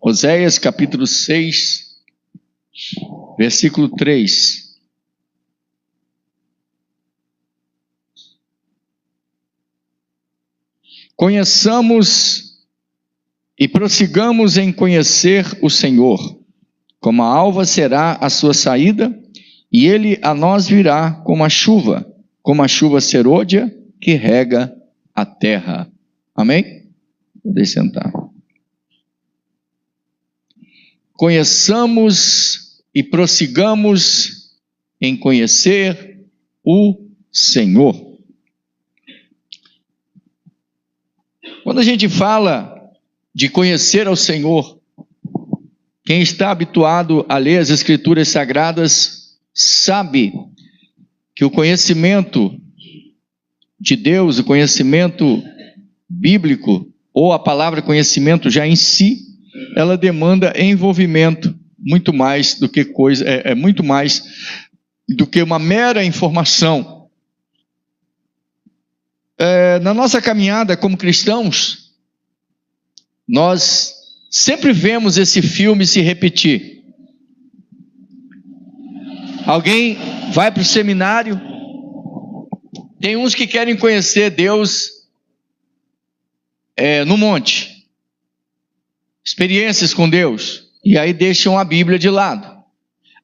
Oséias capítulo 6, versículo 3. Conheçamos e prossigamos em conhecer o Senhor, como a alva será a sua saída, e ele a nós virá como a chuva serôdia que rega a terra. Amém? Podem sentar. Conheçamos e prossigamos em conhecer o Senhor. Quando a gente fala de conhecer ao Senhor, quem está habituado a ler as Escrituras Sagradas sabe que o conhecimento de Deus, o conhecimento bíblico, ou a palavra conhecimento já em si, ela demanda envolvimento, muito mais do que muito mais do que uma mera informação. Na nossa caminhada como cristãos, nós sempre vemos esse filme se repetir. Alguém vai para o seminário, tem uns que querem conhecer Deus no monte, experiências com Deus, e aí deixam a Bíblia de lado.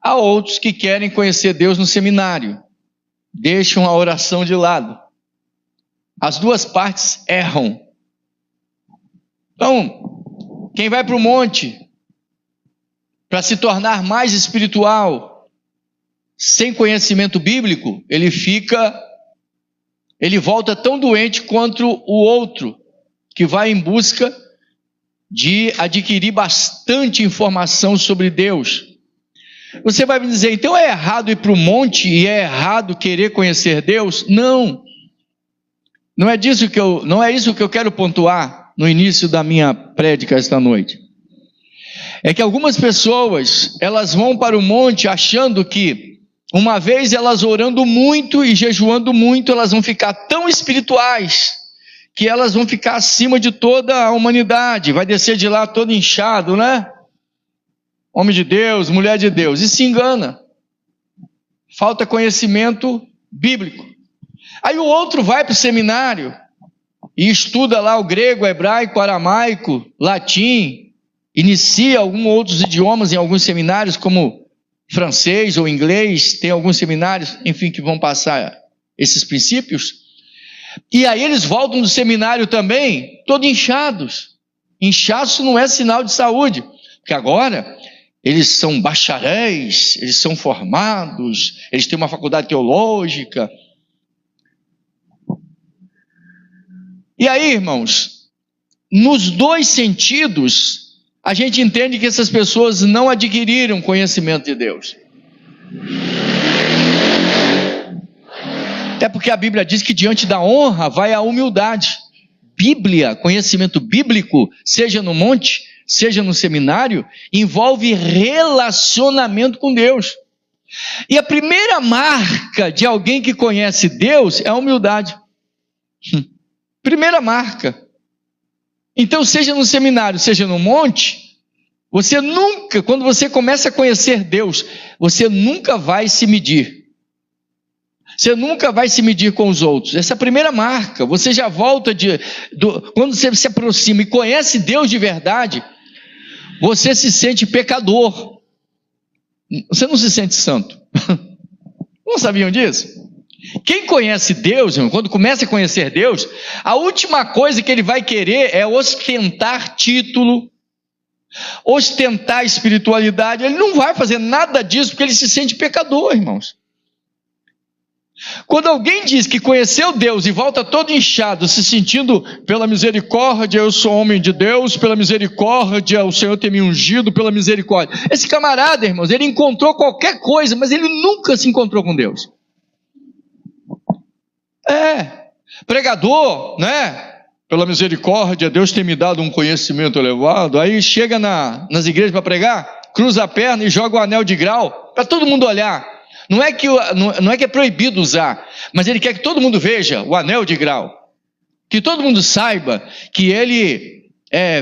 Há outros que querem conhecer Deus no seminário, deixam a oração de lado. As duas partes erram. Então, quem vai para o monte para se tornar mais espiritual, sem conhecimento bíblico, ele volta tão doente quanto o outro, que vai em busca de adquirir bastante informação sobre Deus. Você vai me dizer, então é errado ir para o monte e é errado querer conhecer Deus? Não. Não é isso que eu quero pontuar no início da minha prédica esta noite. É que algumas pessoas, elas vão para o monte achando que, uma vez elas orando muito e jejuando muito, elas vão ficar tão espirituais, que elas vão ficar acima de toda a humanidade, vai descer de lá todo inchado, né? Homem de Deus, mulher de Deus, e se engana. Falta conhecimento bíblico. Aí o outro vai para o seminário e estuda lá o grego, hebraico, aramaico, latim, inicia alguns outros idiomas em alguns seminários, como francês ou inglês, tem alguns seminários, enfim, que vão passar esses princípios. E aí eles voltam do seminário também, todos inchados. Inchaço não é sinal de saúde, porque agora eles são bacharéis, eles são formados, eles têm uma faculdade teológica. E aí, irmãos, nos dois sentidos, a gente entende que essas pessoas não adquiriram conhecimento de Deus. Até porque a Bíblia diz que diante da honra vai a humildade. Bíblia, conhecimento bíblico, seja no monte, seja no seminário, envolve relacionamento com Deus. E a primeira marca de alguém que conhece Deus é a humildade. Primeira marca. Então, seja no seminário, seja no monte, você nunca, quando você começa a conhecer Deus, você nunca vai se medir. Você nunca vai se medir com os outros. Essa é a primeira marca. Você já volta quando você se aproxima e conhece Deus de verdade, você se sente pecador. Você não se sente santo. Não sabiam disso? Quem conhece Deus, irmão, quando começa a conhecer Deus, a última coisa que ele vai querer é ostentar título, ostentar espiritualidade. Ele não vai fazer nada disso porque ele se sente pecador, irmãos. Quando alguém diz que conheceu Deus e volta todo inchado, se sentindo pela misericórdia, eu sou homem de Deus, pela misericórdia, o Senhor tem me ungido, pela misericórdia. Esse camarada, irmãos, ele encontrou qualquer coisa, mas ele nunca se encontrou com Deus. Pregador, né? Pela misericórdia, Deus tem me dado um conhecimento elevado. Aí chega nas igrejas para pregar, cruza a perna e joga o anel de grau para todo mundo olhar. Não é que é proibido usar, mas ele quer que todo mundo veja o anel de grau, que todo mundo saiba que ele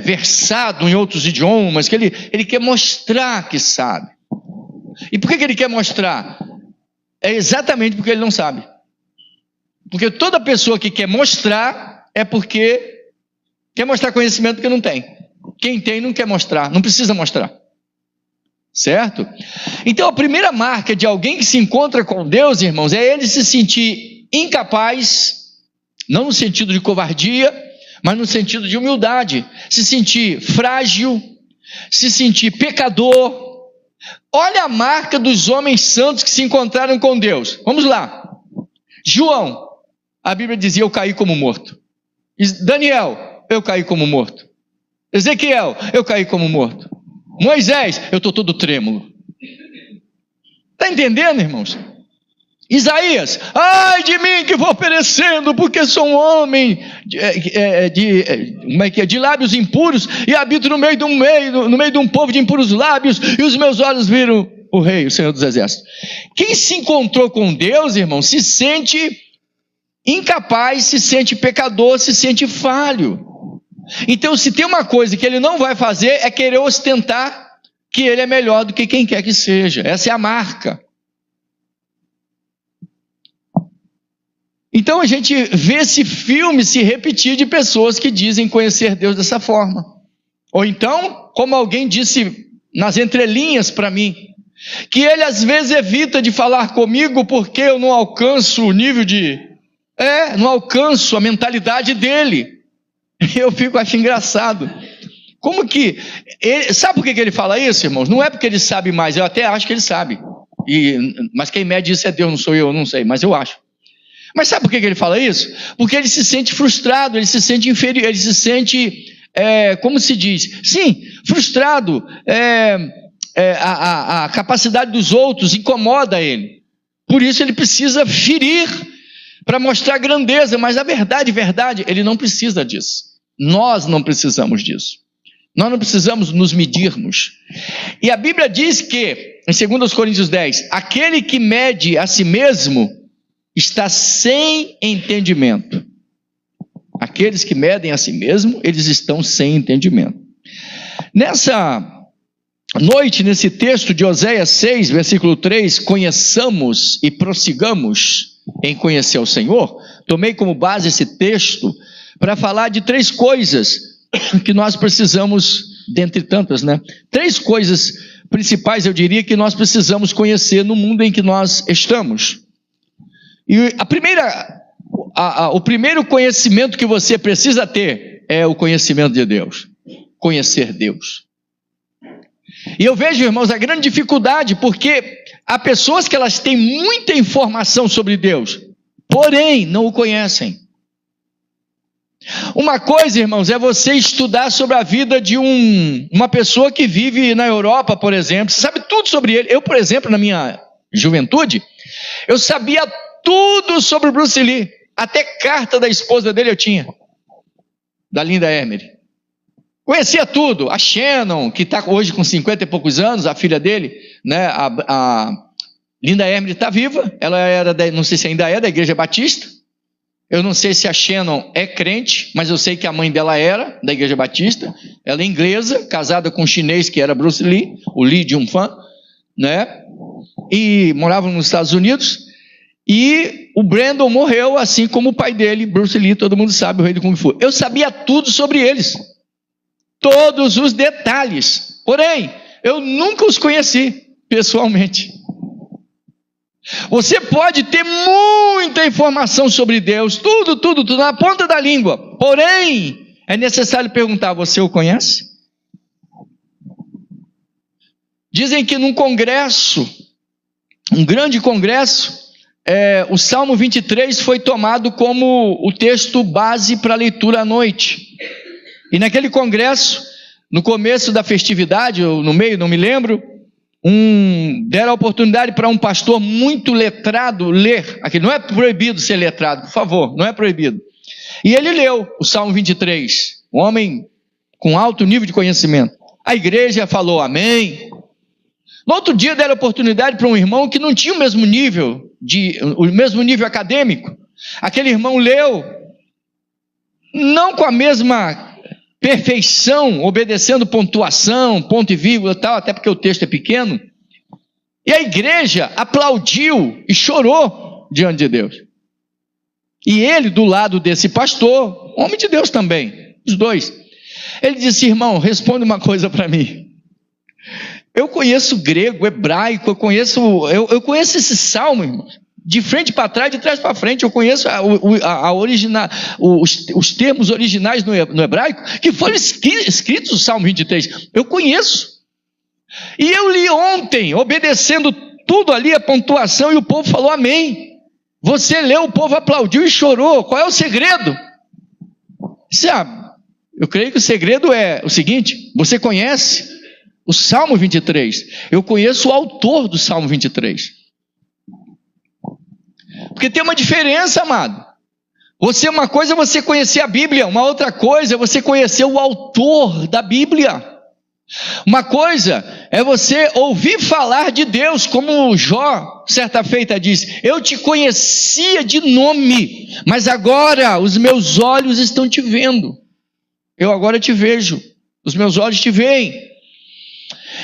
versado em outros idiomas, que ele quer mostrar que sabe. E por que ele quer mostrar? É exatamente porque ele não sabe. Porque toda pessoa que quer mostrar é porque quer mostrar conhecimento que não tem. Quem tem não quer mostrar, não precisa mostrar. Certo? Então a primeira marca de alguém que se encontra com Deus, irmãos, é ele se sentir incapaz, não no sentido de covardia, mas no sentido de humildade, se sentir frágil, se sentir pecador. Olha a marca dos homens santos que se encontraram com Deus. Vamos lá. João, a Bíblia dizia: eu caí como morto. Daniel, eu caí como morto. Ezequiel, eu caí como morto. Moisés, eu estou todo trêmulo. Está entendendo, irmãos? Isaías, ai de mim que vou perecendo, porque sou um homem de lábios impuros e habito no meio de um povo de impuros lábios, e os meus olhos viram o Rei, o Senhor dos Exércitos. Quem se encontrou com Deus, irmão, se sente incapaz, se sente pecador, se sente falho. Então, se tem uma coisa que ele não vai fazer, é querer ostentar que ele é melhor do que quem quer que seja. Essa é a marca. Então a gente vê esse filme se repetir de pessoas que dizem conhecer Deus dessa forma. Ou então, como alguém disse nas entrelinhas para mim, que ele às vezes evita de falar comigo porque eu não alcanço o nível não alcanço a mentalidade dele. Eu acho engraçado. Como que... sabe por que ele fala isso, irmãos? Não é porque ele sabe mais, eu até acho que ele sabe. Mas quem mede isso é Deus, não sou eu, não sei, mas eu acho. Mas sabe por que ele fala isso? Porque ele se sente frustrado, ele se sente inferior, ele se sente, como se diz? Sim, frustrado. A capacidade dos outros incomoda ele. Por isso ele precisa ferir para mostrar grandeza, mas a verdade, ele não precisa disso. Nós não precisamos disso. Nós não precisamos nos medirmos. E a Bíblia diz que, em 2 Coríntios 10, aquele que mede a si mesmo está sem entendimento. Aqueles que medem a si mesmo, eles estão sem entendimento. Nessa noite, nesse texto de Oséias 6, versículo 3, conheçamos e prossigamos em conhecer o Senhor. Tomei como base esse texto para falar de 3 coisas que nós precisamos, dentre tantas, né? 3 coisas principais, eu diria, que nós precisamos conhecer no mundo em que nós estamos. E o primeiro conhecimento que você precisa ter é o conhecimento de Deus. Conhecer Deus. E eu vejo, irmãos, a grande dificuldade, porque há pessoas que elas têm muita informação sobre Deus, porém não o conhecem. Uma coisa, irmãos, é você estudar sobre a vida de uma pessoa que vive na Europa, por exemplo. Você sabe tudo sobre ele. Eu, por exemplo, na minha juventude, eu sabia tudo sobre o Bruce Lee. Até carta da esposa dele eu tinha, da Linda Emery. Conhecia tudo. A Shannon, que está hoje com 50 e poucos anos, a filha dele, né? A Linda Emery está viva. Ela era, não sei se ainda é, da Igreja Batista. Eu não sei se a Shannon é crente, mas eu sei que a mãe dela era da Igreja Batista. Ela é inglesa, casada com um chinês que era Bruce Lee, o Lee Jun-fan, né? E moravam nos Estados Unidos. E o Brandon morreu, assim como o pai dele, Bruce Lee, todo mundo sabe, o rei do Kung Fu. Eu sabia tudo sobre eles, todos os detalhes, porém, eu nunca os conheci pessoalmente. Você pode ter muita informação sobre Deus, tudo, na ponta da língua, porém, é necessário perguntar: você o conhece? Dizem que num congresso, um grande congresso, o Salmo 23 foi tomado como o texto base para a leitura à noite. E naquele congresso, no começo da festividade, ou no meio, não me lembro, deram a oportunidade para um pastor muito letrado ler aquilo. Não é proibido ser letrado, por favor, não é proibido. E ele leu o Salmo 23, um homem com alto nível de conhecimento. A igreja falou amém. No outro dia deram oportunidade para um irmão que não tinha o mesmo nível acadêmico. Aquele irmão leu, não com a mesma perfeição, obedecendo pontuação, ponto e vírgula e tal, até porque o texto é pequeno. E a igreja aplaudiu e chorou diante de Deus. E ele, do lado desse pastor, homem de Deus também, os dois, ele disse: irmão, responde uma coisa para mim. Eu conheço grego, hebraico, eu conheço esse salmo, irmão, de frente para trás, de trás para frente. Eu conheço os termos originais no hebraico, que foram escritos no Salmo 23. Eu conheço. E eu li ontem, obedecendo tudo ali, a pontuação, e o povo falou amém. Você leu, o povo aplaudiu e chorou. Qual é o segredo? Eu creio que o segredo é o seguinte: você conhece o Salmo 23. Eu conheço o autor do Salmo 23. Porque tem uma diferença, amado. Uma coisa é você conhecer a Bíblia, uma outra coisa é você conhecer o autor da Bíblia. Uma coisa é você ouvir falar de Deus, como Jó, certa feita, diz: eu te conhecia de nome, mas agora os meus olhos estão te vendo. Eu agora te vejo, os meus olhos te veem.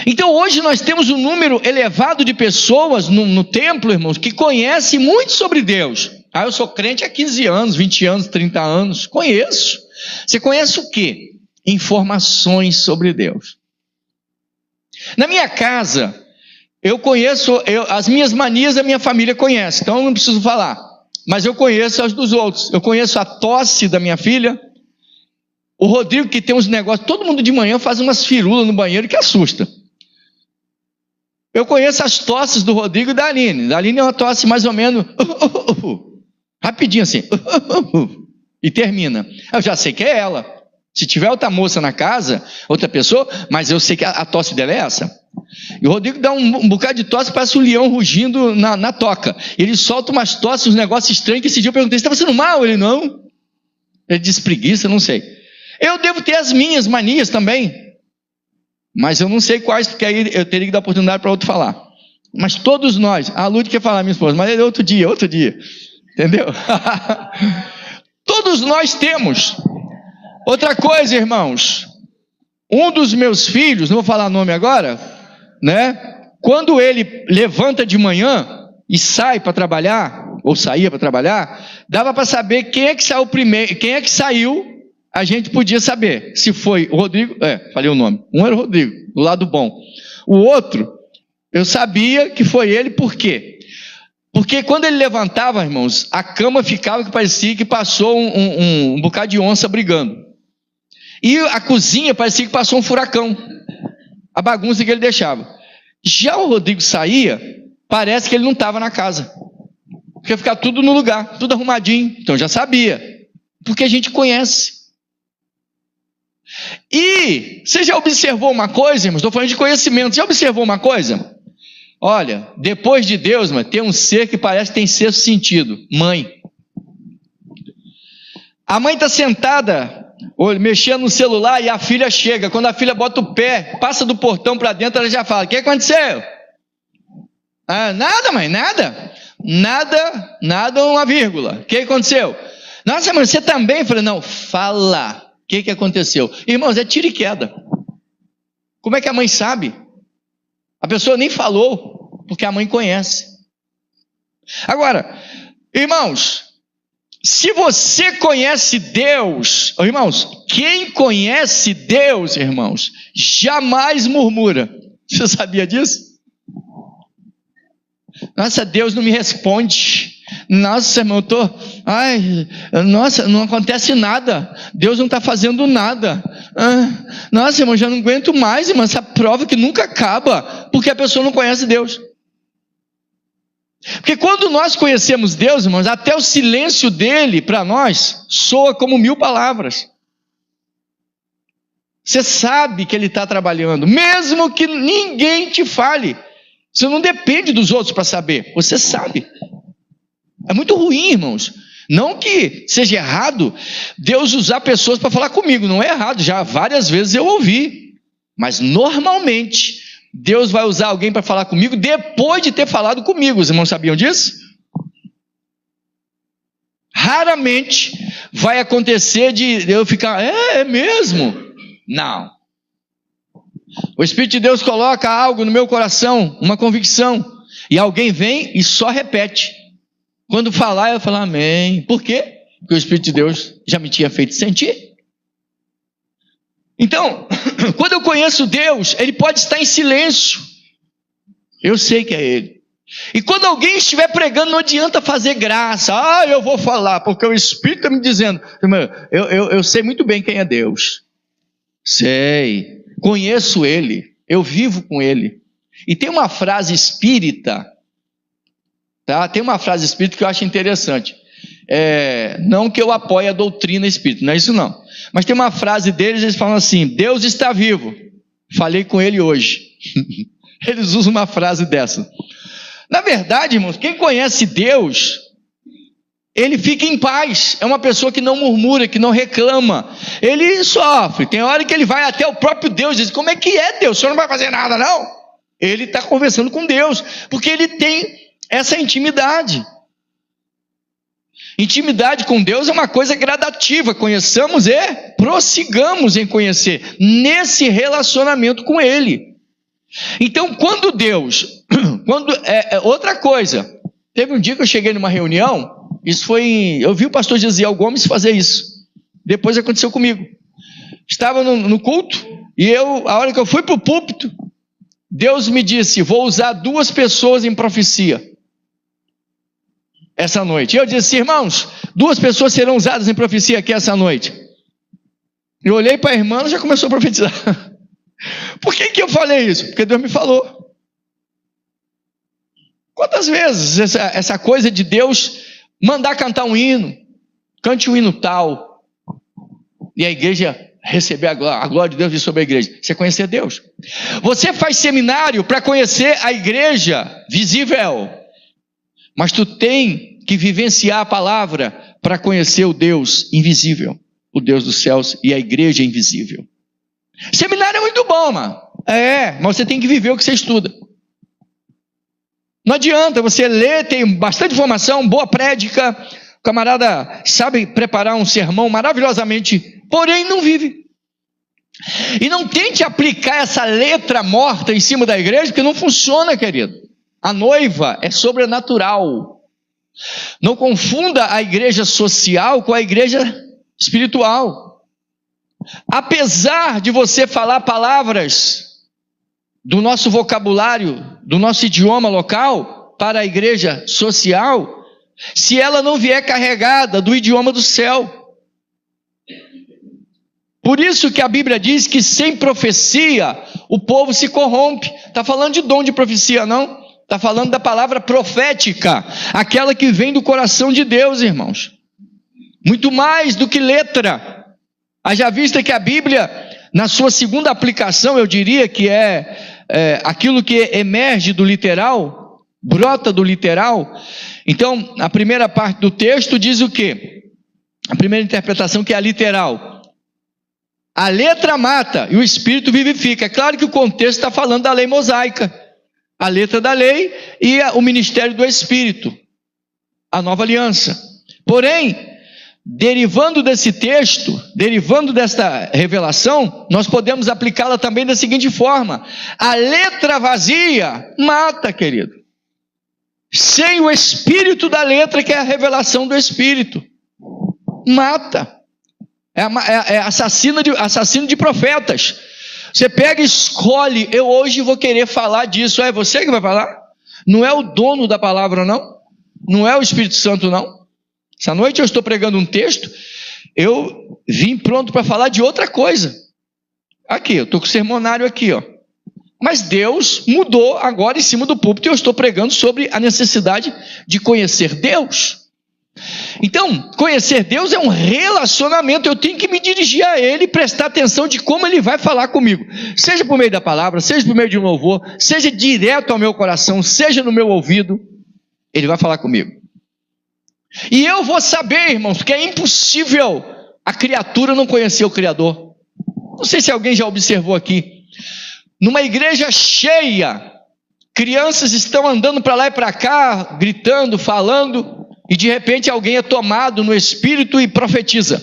Então hoje nós temos um número elevado de pessoas no templo, irmãos, que conhecem muito sobre Deus. Eu sou crente há 15 anos, 20 anos, 30 anos. Conheço. Você conhece o quê? Informações sobre Deus. Na minha casa, eu conheço, as minhas manias a minha família conhece, então eu não preciso falar. Mas eu conheço as dos outros. Eu conheço a tosse da minha filha. O Rodrigo, que tem uns negócios, todo mundo de manhã faz umas firulas no banheiro que assusta. Eu conheço as tosses do Rodrigo e da Aline. Da Aline é uma tosse mais ou menos rapidinho assim, e termina. Eu já sei que é ela. Se tiver outra moça na casa, outra pessoa, mas eu sei que a tosse dela é essa. E o Rodrigo dá um bocado de tosse, parece um leão rugindo na toca. Ele solta umas tosses, uns negócios estranhos, que esse dia eu perguntei: você está passando mal? Ele: não. Ele diz: preguiça, não sei. Eu devo ter as minhas manias também, mas eu não sei quais, porque aí eu teria que dar oportunidade para outro falar. Mas todos nós, a Lúcia quer falar, minha esposa, mas é outro dia, entendeu? Todos nós temos. Outra coisa, irmãos, um dos meus filhos, não vou falar nome agora, né? Quando ele levanta de manhã e sai para trabalhar, ou saía para trabalhar, dava para saber quem é que saiu primeiro, quem é que saiu. A gente podia saber se foi o Rodrigo, falei o nome, um era o Rodrigo, do lado bom. O outro, eu sabia que foi ele, por quê? Porque quando ele levantava, irmãos, a cama ficava que parecia que passou um bocado de onça brigando. E a cozinha parecia que passou um furacão, a bagunça que ele deixava. Já o Rodrigo saía, parece que ele não estava na casa, porque ficava tudo no lugar, tudo arrumadinho. Então eu já sabia, porque a gente conhece. E você já observou uma coisa, irmãos? Estou falando de conhecimento. Já observou uma coisa? Olha, depois de Deus, tem um ser que parece que tem sexto sentido: mãe. A mãe está sentada, mexendo no celular, e a filha chega. Quando a filha bota o pé, passa do portão para dentro, ela já fala: o que aconteceu? Nada, mãe, nada. Nada, uma vírgula. O que aconteceu? Nossa, mãe, você também? Eu falei: não, fala. O que aconteceu? Irmãos, é tiro e queda. Como é que a mãe sabe? A pessoa nem falou, porque a mãe conhece. Agora, irmãos, se você conhece Deus, irmãos, quem conhece Deus, irmãos, jamais murmura. Você sabia disso? Nossa, Deus não me responde. Nossa, irmão, nossa, não acontece nada. Deus não está fazendo nada. Nossa, irmão, já não aguento mais, irmão, essa prova que nunca acaba, porque a pessoa não conhece Deus. Porque quando nós conhecemos Deus, irmãos, até o silêncio dele para nós soa como 1000 palavras. Você sabe que ele está trabalhando, mesmo que ninguém te fale. Você não depende dos outros para saber, você sabe. É muito ruim, irmãos. Não que seja errado Deus usar pessoas para falar comigo, não é errado, já várias vezes eu ouvi. Mas normalmente Deus vai usar alguém para falar comigo depois de ter falado comigo. Os irmãos sabiam disso? Raramente vai acontecer de eu ficar: é mesmo? Não. O Espírito de Deus coloca algo no meu coração, uma convicção, e alguém vem e só repete. Quando falar, eu falo amém. Por quê? Porque o Espírito de Deus já me tinha feito sentir. Então, quando eu conheço Deus, Ele pode estar em silêncio. Eu sei que é Ele. E quando alguém estiver pregando, não adianta fazer graça. Eu vou falar, porque o Espírito está me dizendo. Eu sei muito bem quem é Deus. Sei. Conheço Ele. Eu vivo com Ele. E tem uma frase espírita, tá? Tem uma frase espírita que eu acho interessante. Não que eu apoie a doutrina espírita, não é isso não. Mas tem uma frase deles, eles falam assim: Deus está vivo. Falei com Ele hoje. Eles usam uma frase dessa. Na verdade, irmãos, quem conhece Deus, ele fica em paz. É uma pessoa que não murmura, que não reclama. Ele sofre. Tem hora que ele vai até o próprio Deus e diz: como é que é Deus? O senhor não vai fazer nada, não? Ele está conversando com Deus, porque ele tem essa intimidade. Intimidade com Deus é uma coisa gradativa. Conheçamos e prossigamos em conhecer, nesse relacionamento com Ele. Então, quando Deus... outra coisa, teve um dia que eu cheguei numa reunião, eu vi o pastor Gesiel Gomes fazer isso. Depois aconteceu comigo. Estava no culto, e a hora que eu fui para o púlpito, Deus me disse: vou usar 2 pessoas em profecia essa noite. E eu disse: irmãos, 2 pessoas serão usadas em profecia aqui essa noite. Eu olhei para a irmã e já começou a profetizar. Por que eu falei isso? Porque Deus me falou. Quantas vezes essa coisa de Deus mandar cantar um hino, cante um hino tal, e a igreja receber a glória de Deus vir sobre a igreja? Você conhecer Deus. Você faz seminário para conhecer a igreja visível, mas tu tem que vivenciar a palavra para conhecer o Deus invisível, o Deus dos céus e a igreja invisível. Seminário é muito bom, mano. Mas você tem que viver o que você estuda. Não adianta você ler, tem bastante informação, boa prédica, o camarada sabe preparar um sermão maravilhosamente, porém não vive. E não tente aplicar essa letra morta em cima da igreja, porque não funciona, querido. A noiva é sobrenatural. Não confunda a igreja social com a igreja espiritual. Apesar de você falar palavras do nosso vocabulário, do nosso idioma local, para a igreja social, se ela não vier carregada do idioma do céu. Por isso que a Bíblia diz que sem profecia o povo se corrompe. Está falando de dom de profecia, não? Está falando da palavra profética, aquela que vem do coração de Deus, irmãos. Muito mais do que letra. Haja vista que a Bíblia, na sua segunda aplicação, eu diria que aquilo que emerge do literal, brota do literal. Então, a primeira parte do texto diz o quê? A primeira interpretação, que é a literal. A letra mata e o Espírito vivifica. É claro que o contexto está falando da lei mosaica, a letra da lei e o ministério do Espírito, a nova aliança. Porém, derivando desse texto, derivando desta revelação, nós podemos aplicá-la também da seguinte forma: a letra vazia mata, querido. Sem o espírito da letra, que é a revelação do Espírito, mata. É assassino de profetas. Você pega e escolhe: eu hoje vou querer falar disso. É você que vai falar? Não é o dono da palavra, não? Não é o Espírito Santo, não? Essa noite eu estou pregando um texto, eu vim pronto para falar de outra coisa. Aqui, eu estou com o sermonário aqui, ó. Mas Deus mudou agora em cima do púlpito e eu estou pregando sobre a necessidade de conhecer Deus. Então, conhecer Deus é um relacionamento. Eu tenho que me dirigir a Ele e prestar atenção de como Ele vai falar comigo. Seja por meio da palavra, seja por meio de um louvor, seja direto ao meu coração, seja no meu ouvido, Ele vai falar comigo. E eu vou saber, irmãos, porque é impossível a criatura não conhecer o Criador. Não sei se alguém já observou aqui. Numa igreja cheia, crianças estão andando para lá e para cá, gritando, falando, e de repente alguém é tomado no espírito e profetiza.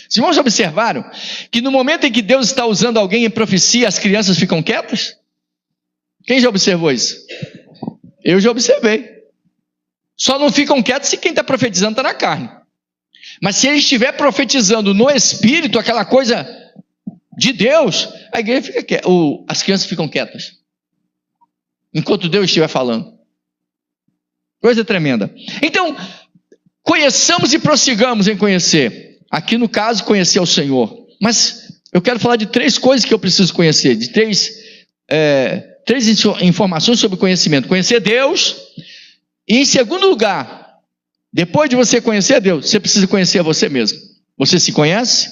Os irmãos já observaram que no momento em que Deus está usando alguém em profecia, as crianças ficam quietas? Quem já observou isso? Eu já observei. Só não ficam quietos se quem está profetizando está na carne. Mas se ele estiver profetizando no Espírito, aquela coisa de Deus, a igreja fica quieta, as crianças ficam quietas. Enquanto Deus estiver falando. Coisa tremenda. Então, conheçamos e prossigamos em conhecer. Aqui no caso, conhecer o Senhor. Mas eu quero falar de 3 coisas que eu preciso conhecer. De 3 informações sobre conhecimento. Conhecer Deus. E em segundo lugar, depois de você conhecer Deus, você precisa conhecer você mesmo. Você se conhece?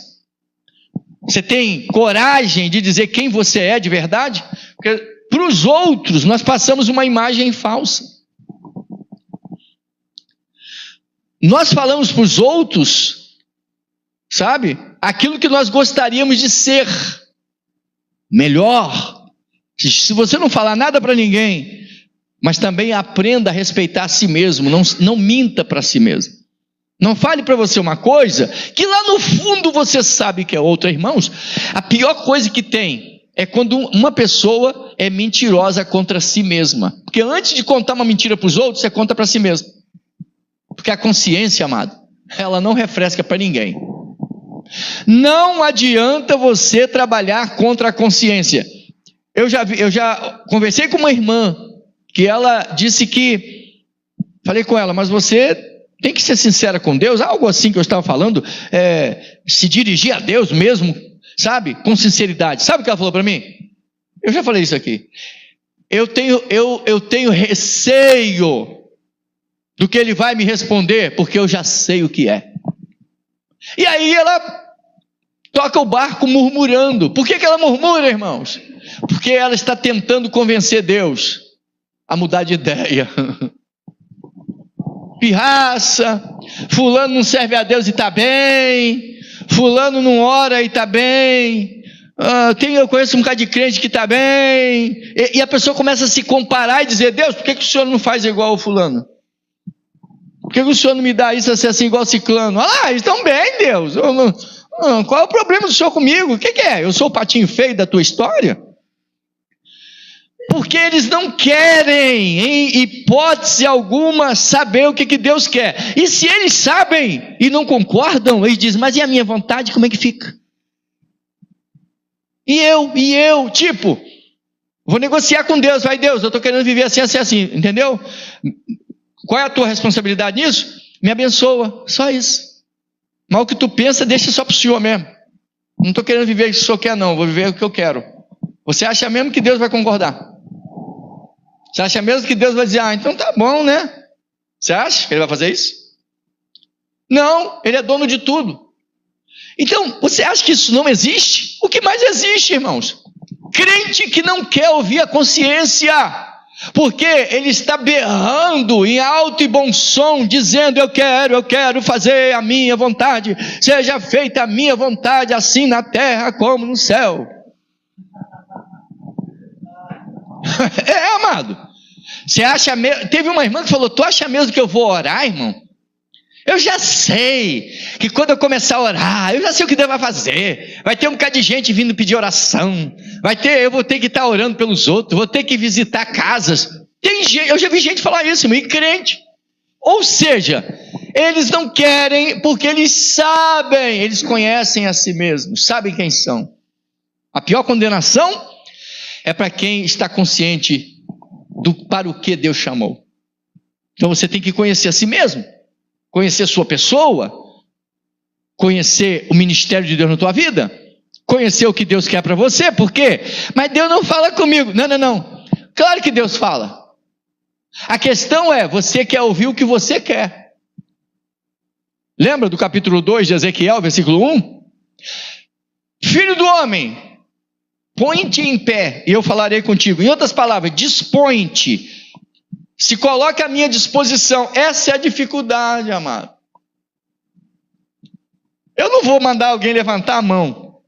Você tem coragem de dizer quem você é de verdade? Porque para os outros nós passamos uma imagem falsa. Nós falamos para os outros, sabe, aquilo que nós gostaríamos de ser. Melhor. Se você não falar nada para ninguém, mas também aprenda a respeitar a si mesmo, não minta para si mesmo. Não fale para você uma coisa que lá no fundo você sabe que é outra. Irmãos, a pior coisa que tem é quando uma pessoa é mentirosa contra si mesma. Porque antes de contar uma mentira para os outros, você conta para si mesmo. Porque a consciência, amado, ela não refresca para ninguém. Não adianta você trabalhar contra a consciência. Eu já conversei com uma irmã, que ela disse que, falei com ela, mas você tem que ser sincera com Deus, algo assim que eu estava falando, se dirigir a Deus mesmo, sabe, com sinceridade. Sabe o que ela falou para mim? Eu já falei isso aqui. Eu tenho receio do que ele vai me responder, porque eu já sei o que é. E aí ela toca o barco murmurando. Por que ela murmura, irmãos? Porque ela está tentando convencer Deus a mudar de ideia. Pirraça, fulano não serve a Deus e está bem, fulano não ora e está bem, eu conheço um bocado de crente que está bem, e a pessoa começa a se comparar e dizer, Deus, por que o senhor não faz igual o fulano? Por que o senhor não me dá isso assim igual o ciclano? Olha lá, eles estão bem, Deus. Qual é o problema do senhor comigo? O que é? Eu sou o patinho feio da tua história? Porque eles não querem, em hipótese alguma, saber o que Deus quer. E se eles sabem e não concordam, eles dizem, mas e a minha vontade, como é que fica? E eu, tipo, vou negociar com Deus, vai Deus, eu estou querendo viver assim, entendeu? Qual é a tua responsabilidade nisso? Me abençoa, só isso. Mas o que tu pensa, deixa só para o Senhor mesmo. Não estou querendo viver o que o Senhor quer não, vou viver o que eu quero. Você acha mesmo que Deus vai concordar? Você acha mesmo que Deus vai dizer, então tá bom, né? Você acha que ele vai fazer isso? Não, ele é dono de tudo. Então, você acha que isso não existe? O que mais existe, irmãos? Crente que não quer ouvir a consciência, porque ele está berrando em alto e bom som, dizendo, eu quero fazer a minha vontade, seja feita a minha vontade, assim na terra como no céu. Amado, você acha mesmo? Teve uma irmã que falou, tu acha mesmo que eu vou orar, irmão? Eu já sei que quando eu começar a orar, eu já sei o que Deus vai fazer. Vai ter um bocado de gente vindo pedir oração, eu vou ter que estar orando pelos outros, vou ter que visitar casas. Eu já vi gente falar isso, meio crente. Ou seja, eles não querem porque eles sabem, eles conhecem a si mesmos, sabem quem são. A pior condenação é para quem está consciente para o que Deus chamou. Então você tem que conhecer a si mesmo, conhecer a sua pessoa, conhecer o ministério de Deus na tua vida, conhecer o que Deus quer para você. Por quê? Mas Deus não fala comigo. Não. Claro que Deus fala. A questão é, você quer ouvir o que você quer. Lembra do capítulo 2 de Ezequiel, versículo 1? Filho do homem, põe-te em pé e eu falarei contigo. Em outras palavras, dispõe-te. Se coloca à minha disposição. Essa é a dificuldade, amado. Eu não vou mandar alguém levantar a mão,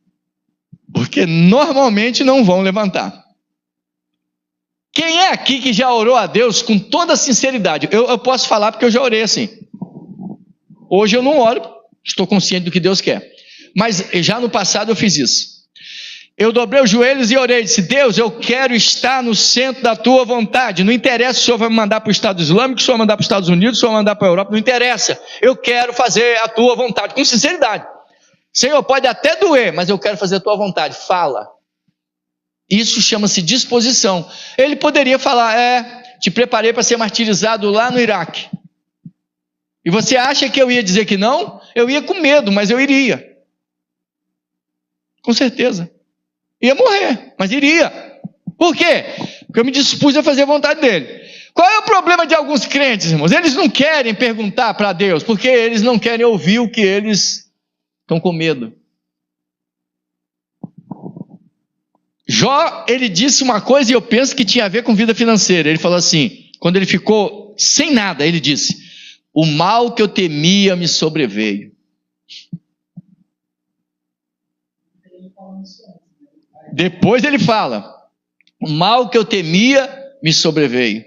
porque normalmente não vão levantar. Quem é aqui que já orou a Deus com toda sinceridade? Eu posso falar porque eu já orei assim. Hoje eu não oro, estou consciente do que Deus quer. Mas já no passado eu fiz isso. Eu dobrei os joelhos e orei, disse: Deus, eu quero estar no centro da tua vontade. Não interessa se o Senhor vai me mandar para o Estado Islâmico, se o Senhor vai mandar para os Estados Unidos, se o Senhor vai mandar para a Europa, não interessa. Eu quero fazer a tua vontade, com sinceridade. Senhor, pode até doer, mas eu quero fazer a tua vontade. Fala. Isso chama-se disposição. Ele poderia falar: te preparei para ser martirizado lá no Iraque. E você acha que eu ia dizer que não? Eu ia com medo, mas eu iria. Com certeza. Ia morrer, mas iria. Por quê? Porque eu me dispus a fazer a vontade dele. Qual é o problema de alguns crentes, irmãos? Eles não querem perguntar para Deus, porque eles não querem ouvir o que eles estão com medo. Jó, ele disse uma coisa e eu penso que tinha a ver com vida financeira. Ele falou assim, quando ele ficou sem nada, ele disse: o mal que eu temia me sobreveio. Depois ele fala: o mal que eu temia me sobreveio.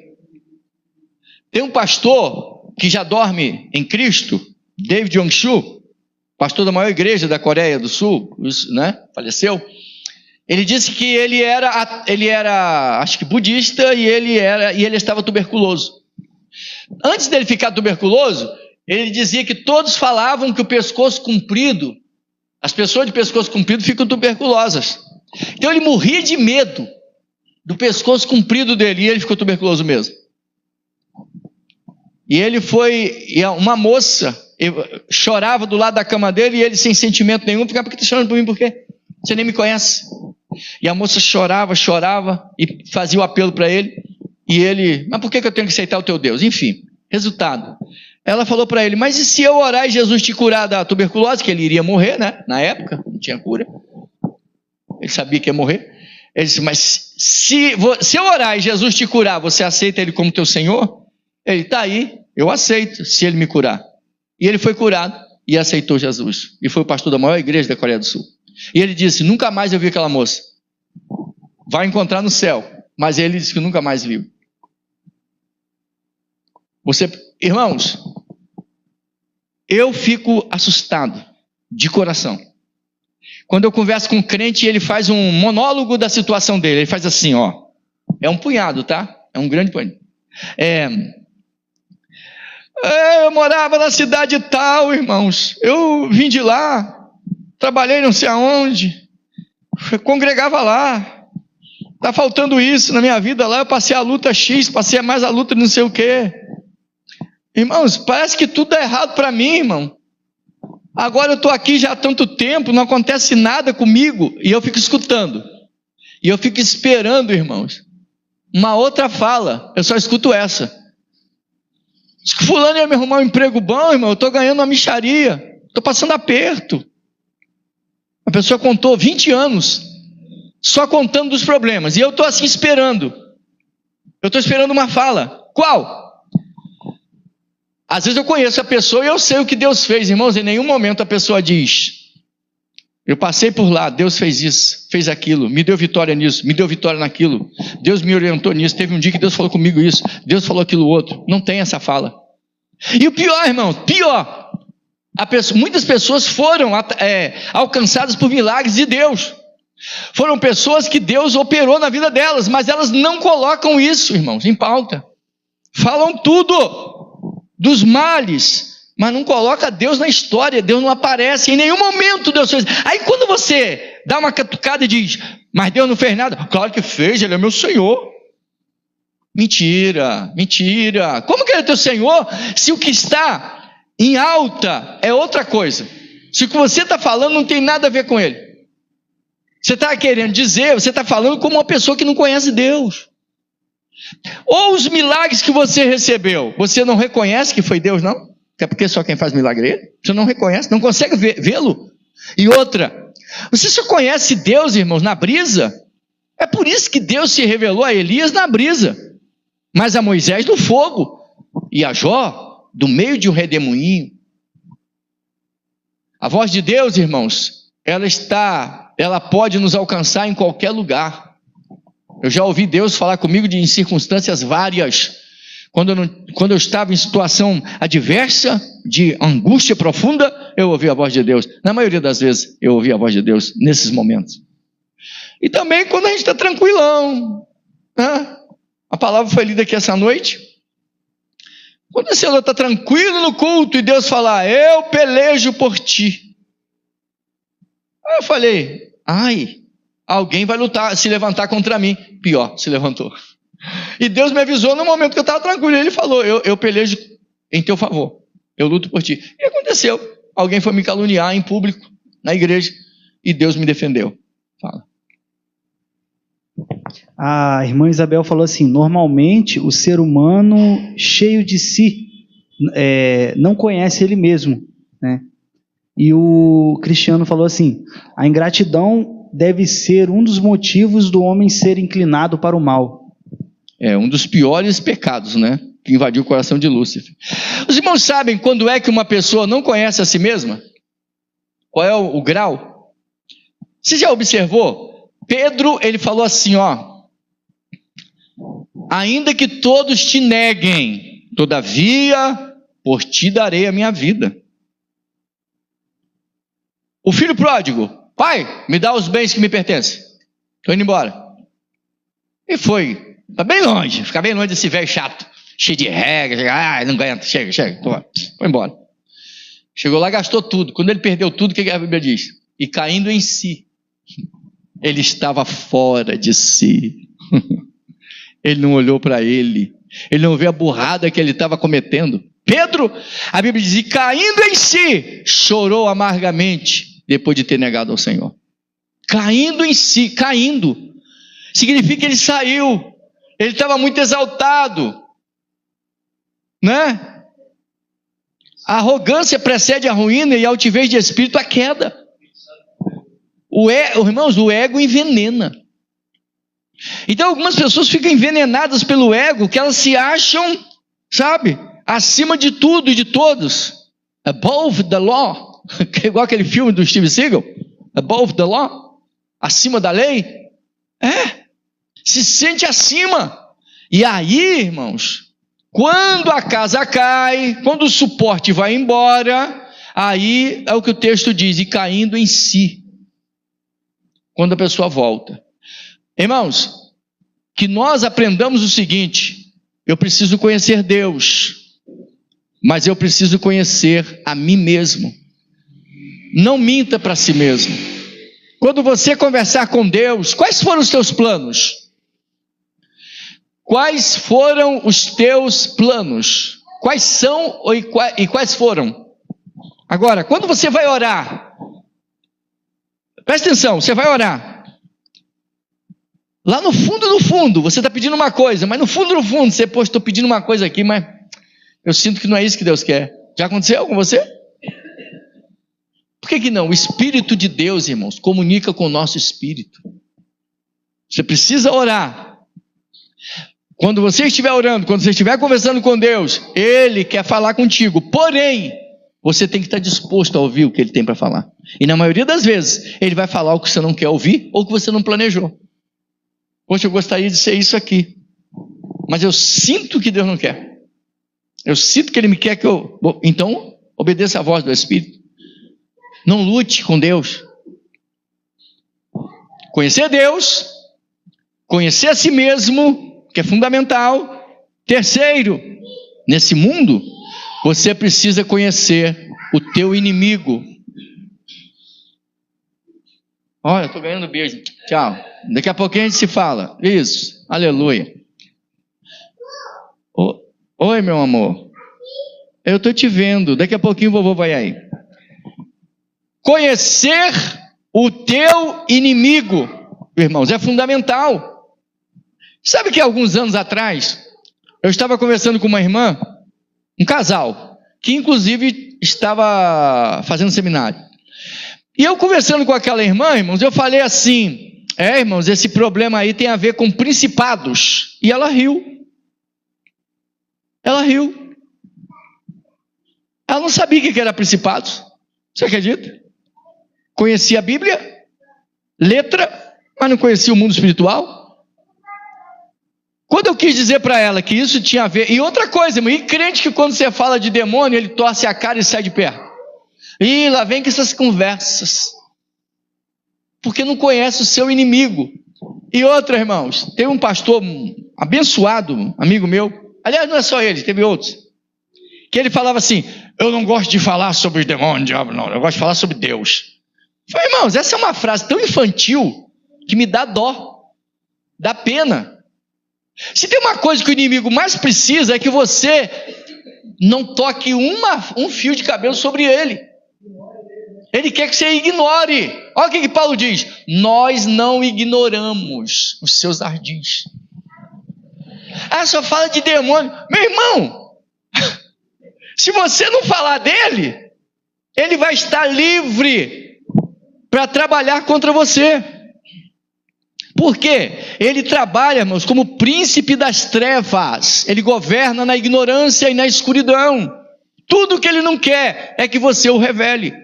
Tem um pastor que já dorme em Cristo, David Yong-Soo, pastor da maior igreja da Coreia do Sul, né? Faleceu. Ele disse que ele era, acho que budista, e ele estava tuberculoso. Antes dele ficar tuberculoso, ele dizia que todos falavam que o pescoço comprido, as pessoas de pescoço comprido ficam tuberculosas. Então ele morria de medo do pescoço comprido dele, e ele ficou tuberculoso mesmo. E uma moça chorava do lado da cama dele, e ele sem sentimento nenhum ficava: por que está chorando por mim? Por quê? Você nem me conhece. E a moça chorava e fazia o apelo para ele, e ele: mas por que eu tenho que aceitar o teu Deus? Enfim, resultado, ela falou para ele: mas e se eu orar e Jesus te curar da tuberculose? Que ele iria morrer, né? Na época, não tinha cura. Ele sabia que ia morrer. Ele disse: mas se eu orar e Jesus te curar, você aceita ele como teu Senhor? Ele: tá aí, eu aceito, se ele me curar. E ele foi curado e aceitou Jesus. E foi o pastor da maior igreja da Coreia do Sul. E ele disse: nunca mais eu vi aquela moça. Vai encontrar no céu. Mas ele disse que nunca mais viu. Irmãos, eu fico assustado de coração quando eu converso com um crente e ele faz um monólogo da situação dele. Ele faz assim, ó. É um punhado, tá? É um grande punhado. Eu morava na cidade tal, irmãos. Eu vim de lá. Trabalhei não sei aonde. Congregava lá. Tá faltando isso na minha vida lá. Eu passei a luta X, passei mais a luta não sei o quê. Irmãos, parece que tudo é errado para mim, irmão. Agora eu estou aqui já há tanto tempo, não acontece nada comigo, e eu fico escutando. E eu fico esperando, irmãos, uma outra fala. Eu só escuto essa. Diz que fulano ia me arrumar um emprego bom, irmão. Eu estou ganhando uma mixaria. Estou passando aperto. A pessoa contou 20 anos, só contando dos problemas. E eu estou assim esperando. Eu estou esperando uma fala. Qual? Às vezes eu conheço a pessoa e eu sei o que Deus fez, irmãos. Em nenhum momento a pessoa diz: eu passei por lá, Deus fez isso, fez aquilo, me deu vitória nisso, me deu vitória naquilo, Deus me orientou nisso, teve um dia que Deus falou comigo isso, Deus falou aquilo outro. Não tem essa fala. E o pior, irmãos, muitas pessoas foram alcançadas por milagres de Deus. Foram pessoas que Deus operou na vida delas, mas elas não colocam isso, irmãos, em pauta. Falam tudo dos males, mas não coloca Deus na história. Deus não aparece em nenhum momento. Deus fez. Aí quando você dá uma catucada e diz: mas Deus não fez nada. Claro que fez, Ele é meu Senhor. Mentira, mentira. Como que Ele é teu Senhor se o que está em alta é outra coisa? Se o que você está falando não tem nada a ver com Ele. Você está querendo dizer, você está falando como uma pessoa que não conhece Deus. Ou os milagres que você recebeu, você não reconhece que foi Deus, não? É porque só quem faz milagre é Ele? Você não reconhece, não consegue vê-lo? E outra, você só conhece Deus, irmãos, na brisa? É por isso que Deus se revelou a Elias na brisa, mas a Moisés no fogo, e a Jó do meio de um redemoinho. A voz de Deus, irmãos, ela pode nos alcançar em qualquer lugar. Eu já ouvi Deus falar comigo em circunstâncias várias. Quando eu estava em situação adversa, de angústia profunda, eu ouvi a voz de Deus. Na maioria das vezes, eu ouvi a voz de Deus nesses momentos. E também quando a gente está tranquilão, né? A palavra foi lida aqui essa noite. Quando o Senhor está tranquilo no culto e Deus falar, eu pelejo por ti. Aí eu falei, alguém vai lutar, se levantar contra mim. Pior, se levantou. E Deus me avisou no momento que eu estava tranquilo. Ele falou, eu pelejo em teu favor. Eu luto por ti. E aconteceu. Alguém foi me caluniar em público, na igreja, e Deus me defendeu. Fala. A irmã Isabel falou assim, normalmente o ser humano cheio de si não conhece ele mesmo, né? E o Cristiano falou assim, a ingratidão deve ser um dos motivos do homem ser inclinado para o mal. É um dos piores pecados, né? Que invadiu o coração de Lúcifer. Os irmãos sabem quando é que uma pessoa não conhece a si mesma? Qual é o grau? Você já observou? Pedro, ele falou assim, ainda que todos te neguem, todavia, por ti darei a minha vida. O filho pródigo, pai, me dá os bens que me pertencem. Estou indo embora. E foi, está bem longe, ficar bem longe desse velho chato, cheio de regras, não aguenta, chega, foi embora. Chegou lá, gastou tudo. Quando ele perdeu tudo, o que a Bíblia diz? E caindo em si, ele estava fora de si. Ele não olhou para ele. Ele não viu a burrada que ele estava cometendo. Pedro, a Bíblia diz, e caindo em si, chorou amargamente, depois de ter negado ao Senhor. Caindo em si, significa que ele saiu. Ele estava muito exaltado. Né? A arrogância precede a ruína e a altivez de espírito a queda. Irmãos, o ego envenena. Então algumas pessoas ficam envenenadas pelo ego, que elas se acham, sabe, acima de tudo e de todos. Above the law. Igual aquele filme do Steve Seagal. Above the law. Acima da lei. Se sente acima. E aí, irmãos, quando a casa cai, quando o suporte vai embora, aí é o que o texto diz, e caindo em si. Quando a pessoa volta. Irmãos, que nós aprendamos o seguinte, eu preciso conhecer Deus, mas eu preciso conhecer a mim mesmo. Não minta para si mesmo. Quando você conversar com Deus, quais foram os teus planos? Quais foram os teus planos? Quais são e quais foram? Agora, quando você vai orar, presta atenção, você vai orar. Lá no fundo, você está pedindo uma coisa, mas no fundo, você, estou pedindo uma coisa aqui, mas eu sinto que não é isso que Deus quer. Já aconteceu com você? Por que não? O Espírito de Deus, irmãos, comunica com o nosso espírito. Você precisa orar. Quando você estiver orando, quando você estiver conversando com Deus, Ele quer falar contigo. Porém, você tem que estar disposto a ouvir o que Ele tem para falar. E na maioria das vezes, Ele vai falar o que você não quer ouvir ou que você não planejou. Poxa, eu gostaria de ser isso aqui. Mas eu sinto que Deus não quer. Eu sinto que Ele me quer que eu... Então, obedeça a voz do Espírito. Não lute com Deus. Conhecer Deus, conhecer a si mesmo, que é fundamental. Terceiro, nesse mundo, você precisa conhecer o teu inimigo. Olha, estou ganhando beijo. Tchau. Daqui a pouquinho a gente se fala. Isso. Aleluia. Oi, meu amor. Eu estou te vendo. Daqui a pouquinho o vovô vai aí. Conhecer o teu inimigo, irmãos, é fundamental. Sabe que alguns anos atrás, eu estava conversando com uma irmã, um casal, que inclusive estava fazendo seminário. E eu conversando com aquela irmã, irmãos, eu falei assim, irmãos, esse problema aí tem a ver com principados. E ela riu. Ela riu. Ela não sabia o que era principados. Você acredita? Conhecia a Bíblia, letra, mas não conhecia o mundo espiritual. Quando eu quis dizer para ela que isso tinha a ver... E outra coisa, irmão, e crente que quando você fala de demônio, ele torce a cara e sai de perto. E lá vem com essas conversas. Porque não conhece o seu inimigo. E outra, irmãos, tem um pastor abençoado, amigo meu. Aliás, não é só ele, teve outros. Que ele falava assim: eu não gosto de falar sobre os demônios, diabo, não. Eu gosto de falar sobre Deus. Eu falei, irmãos, essa é uma frase tão infantil que me dá dó, dá pena. Se tem uma coisa que o inimigo mais precisa é que você não toque um fio de cabelo sobre ele. Ele quer que você ignore. Olha o que Paulo diz: nós não ignoramos os seus ardis. Ah, só fala de demônio. Meu irmão, se você não falar dele, ele vai estar livre para trabalhar contra você. Por quê? Ele trabalha, irmãos, como príncipe das trevas. Ele governa na ignorância e na escuridão. Tudo que ele não quer é que você o revele.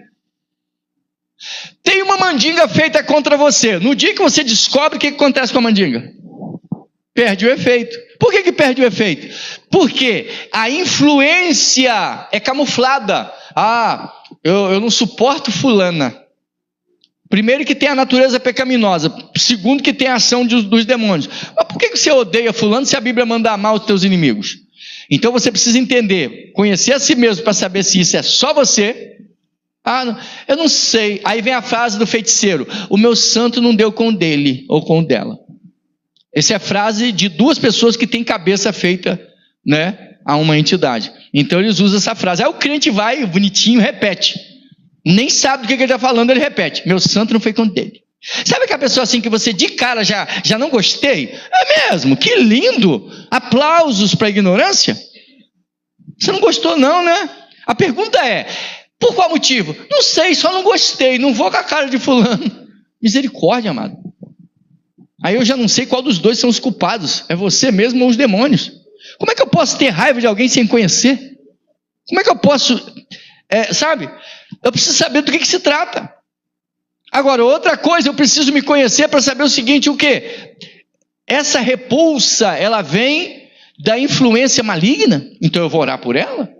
Tem uma mandinga feita contra você. No dia que você descobre, o que acontece com a mandinga? Perde o efeito. Por que perde o efeito? Porque a influência é camuflada. Ah, eu não suporto fulana. Primeiro, que tem a natureza pecaminosa. Segundo, que tem a ação dos demônios. Mas por que você odeia fulano se a Bíblia manda amar os teus inimigos? Então você precisa entender, conhecer a si mesmo para saber se isso é só você. Ah, eu não sei. Aí vem a frase do feiticeiro: o meu santo não deu com o dele ou com o dela. Essa é a frase de duas pessoas que têm cabeça feita, né, a uma entidade. Então eles usam essa frase. Aí o crente vai, bonitinho, repete. Nem sabe do que ele está falando, ele repete: meu santo não foi com o dele. Sabe aquela pessoa assim que você de cara já não gostei? É mesmo, que lindo. Aplausos para a ignorância. Você não gostou não, né? A pergunta é: por qual motivo? Não sei, só não gostei, não vou com a cara de fulano. Misericórdia, amado. Aí eu já não sei qual dos dois são os culpados. É você mesmo ou os demônios. Como é que eu posso ter raiva de alguém sem conhecer? Como é que eu posso... sabe? Eu preciso saber do que se trata. Agora, outra coisa, eu preciso me conhecer para saber o seguinte: o quê? Essa repulsa, ela vem da influência maligna? Então eu vou orar por ela?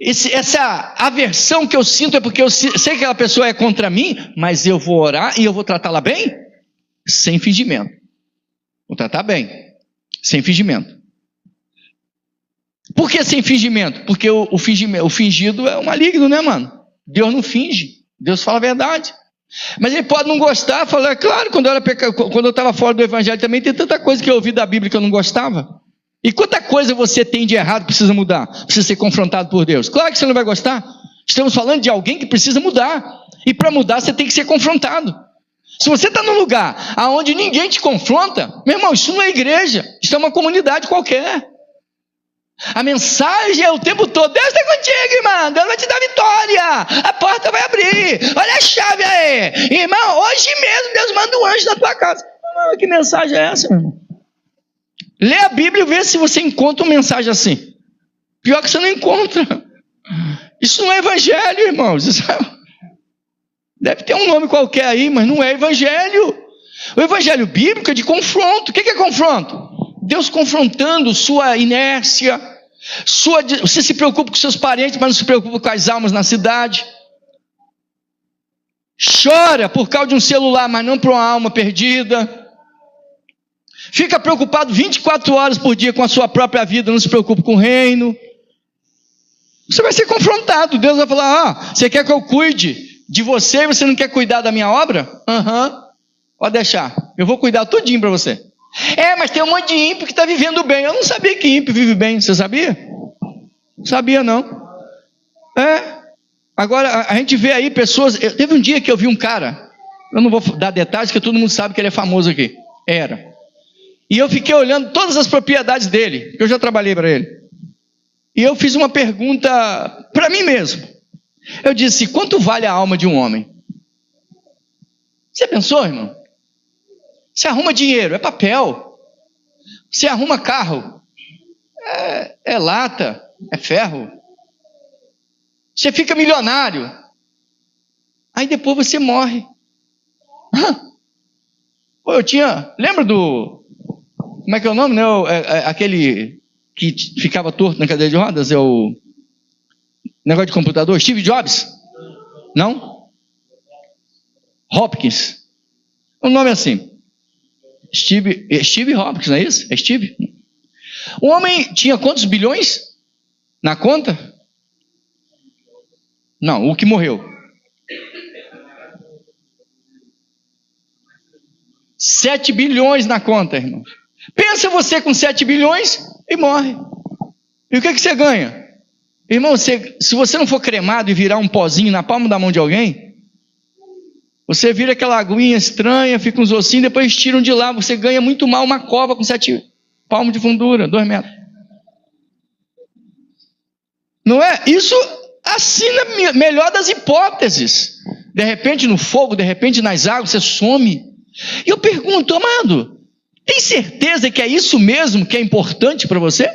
Essa aversão que eu sinto é porque eu sei que aquela pessoa é contra mim, mas eu vou orar e eu vou tratá-la bem? Sem fingimento. Vou tratar bem, sem fingimento. Por que sem fingimento? Porque o fingido é o maligno, né, mano? Deus não finge, Deus fala a verdade. Mas ele pode não gostar, falar, claro, quando eu estava fora do evangelho também tem tanta coisa que eu ouvi da Bíblia que eu não gostava. E quanta coisa você tem de errado que precisa mudar, precisa ser confrontado por Deus. Claro que você não vai gostar. Estamos falando de alguém que precisa mudar. E para mudar você tem que ser confrontado. Se você está num lugar onde ninguém te confronta, meu irmão, isso não é igreja, isso é uma comunidade qualquer. A mensagem é o tempo todo: Deus está contigo, irmão, Deus vai te dar vitória, a porta vai abrir, olha a chave aí, irmão, hoje mesmo Deus manda um anjo na tua casa. Que mensagem é essa, meu irmão? Lê a Bíblia e vê se você encontra uma mensagem assim. Pior que você não encontra. Isso não é evangelho, irmãos. Deve ter um nome qualquer aí, mas não é evangelho. O evangelho bíblico é de confronto. O que é confronto? Deus confrontando sua inércia. Você se preocupa com seus parentes, mas não se preocupa com as almas na cidade. Chora por causa de um celular, mas não por uma alma perdida. Fica preocupado 24 horas por dia com a sua própria vida, não se preocupa com o reino. Você vai ser confrontado. Deus vai falar: você quer que eu cuide de você e você não quer cuidar da minha obra? Pode deixar, eu vou cuidar tudinho para você. Mas tem um monte de ímpio que está vivendo bem. Eu não sabia que ímpio vive bem, você sabia? Não sabia não. Agora a gente vê aí pessoas. Teve um dia que eu vi um cara, eu não vou dar detalhes porque todo mundo sabe que ele é famoso aqui. E eu fiquei olhando todas as propriedades dele, eu já trabalhei para ele. E eu fiz uma pergunta para mim mesmo. Eu disse: quanto vale a alma de um homem? Você pensou, irmão? Você arruma dinheiro, é papel. Você arruma carro, é lata, é ferro. Você fica milionário. Aí depois você morre. Lembra do... Como é que é o nome, né? Aquele que ficava torto na cadeira de rodas, Negócio de computador? Steve Jobs? Não? Hopkins. O nome é assim. Steve Hopkins, não é isso? É Steve? O homem tinha quantos bilhões na conta? Não, o que morreu. 7 bilhões na conta, irmão. Pensa você com 7 bilhões e morre. E o que você ganha? Irmão, se você não for cremado e virar um pozinho na palma da mão de alguém, você vira aquela aguinha estranha, fica uns ossinhos, depois tiram de lá. Você ganha muito mal uma cova com 7 palmos de fundura, 2 metros. Não é? Isso assim na melhor das hipóteses. De repente no fogo, de repente nas águas, você some. E eu pergunto, amado, tem certeza que é isso mesmo que é importante para você?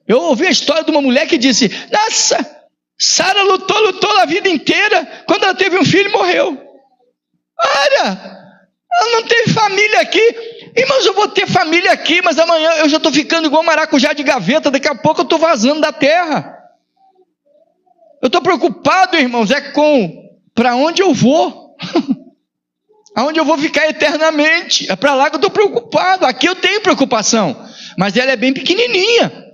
Eu ouvi a história de uma mulher que disse, nossa, Sara lutou a vida inteira, quando ela teve um filho, morreu. Olha, ela não teve família aqui. Irmãos, eu vou ter família aqui, mas amanhã eu já estou ficando igual maracujá de gaveta, daqui a pouco eu estou vazando da terra. Eu estou preocupado, irmãos, com para onde eu vou. Aonde eu vou ficar eternamente. É para lá que eu estou preocupado. Aqui eu tenho preocupação, mas ela é bem pequenininha.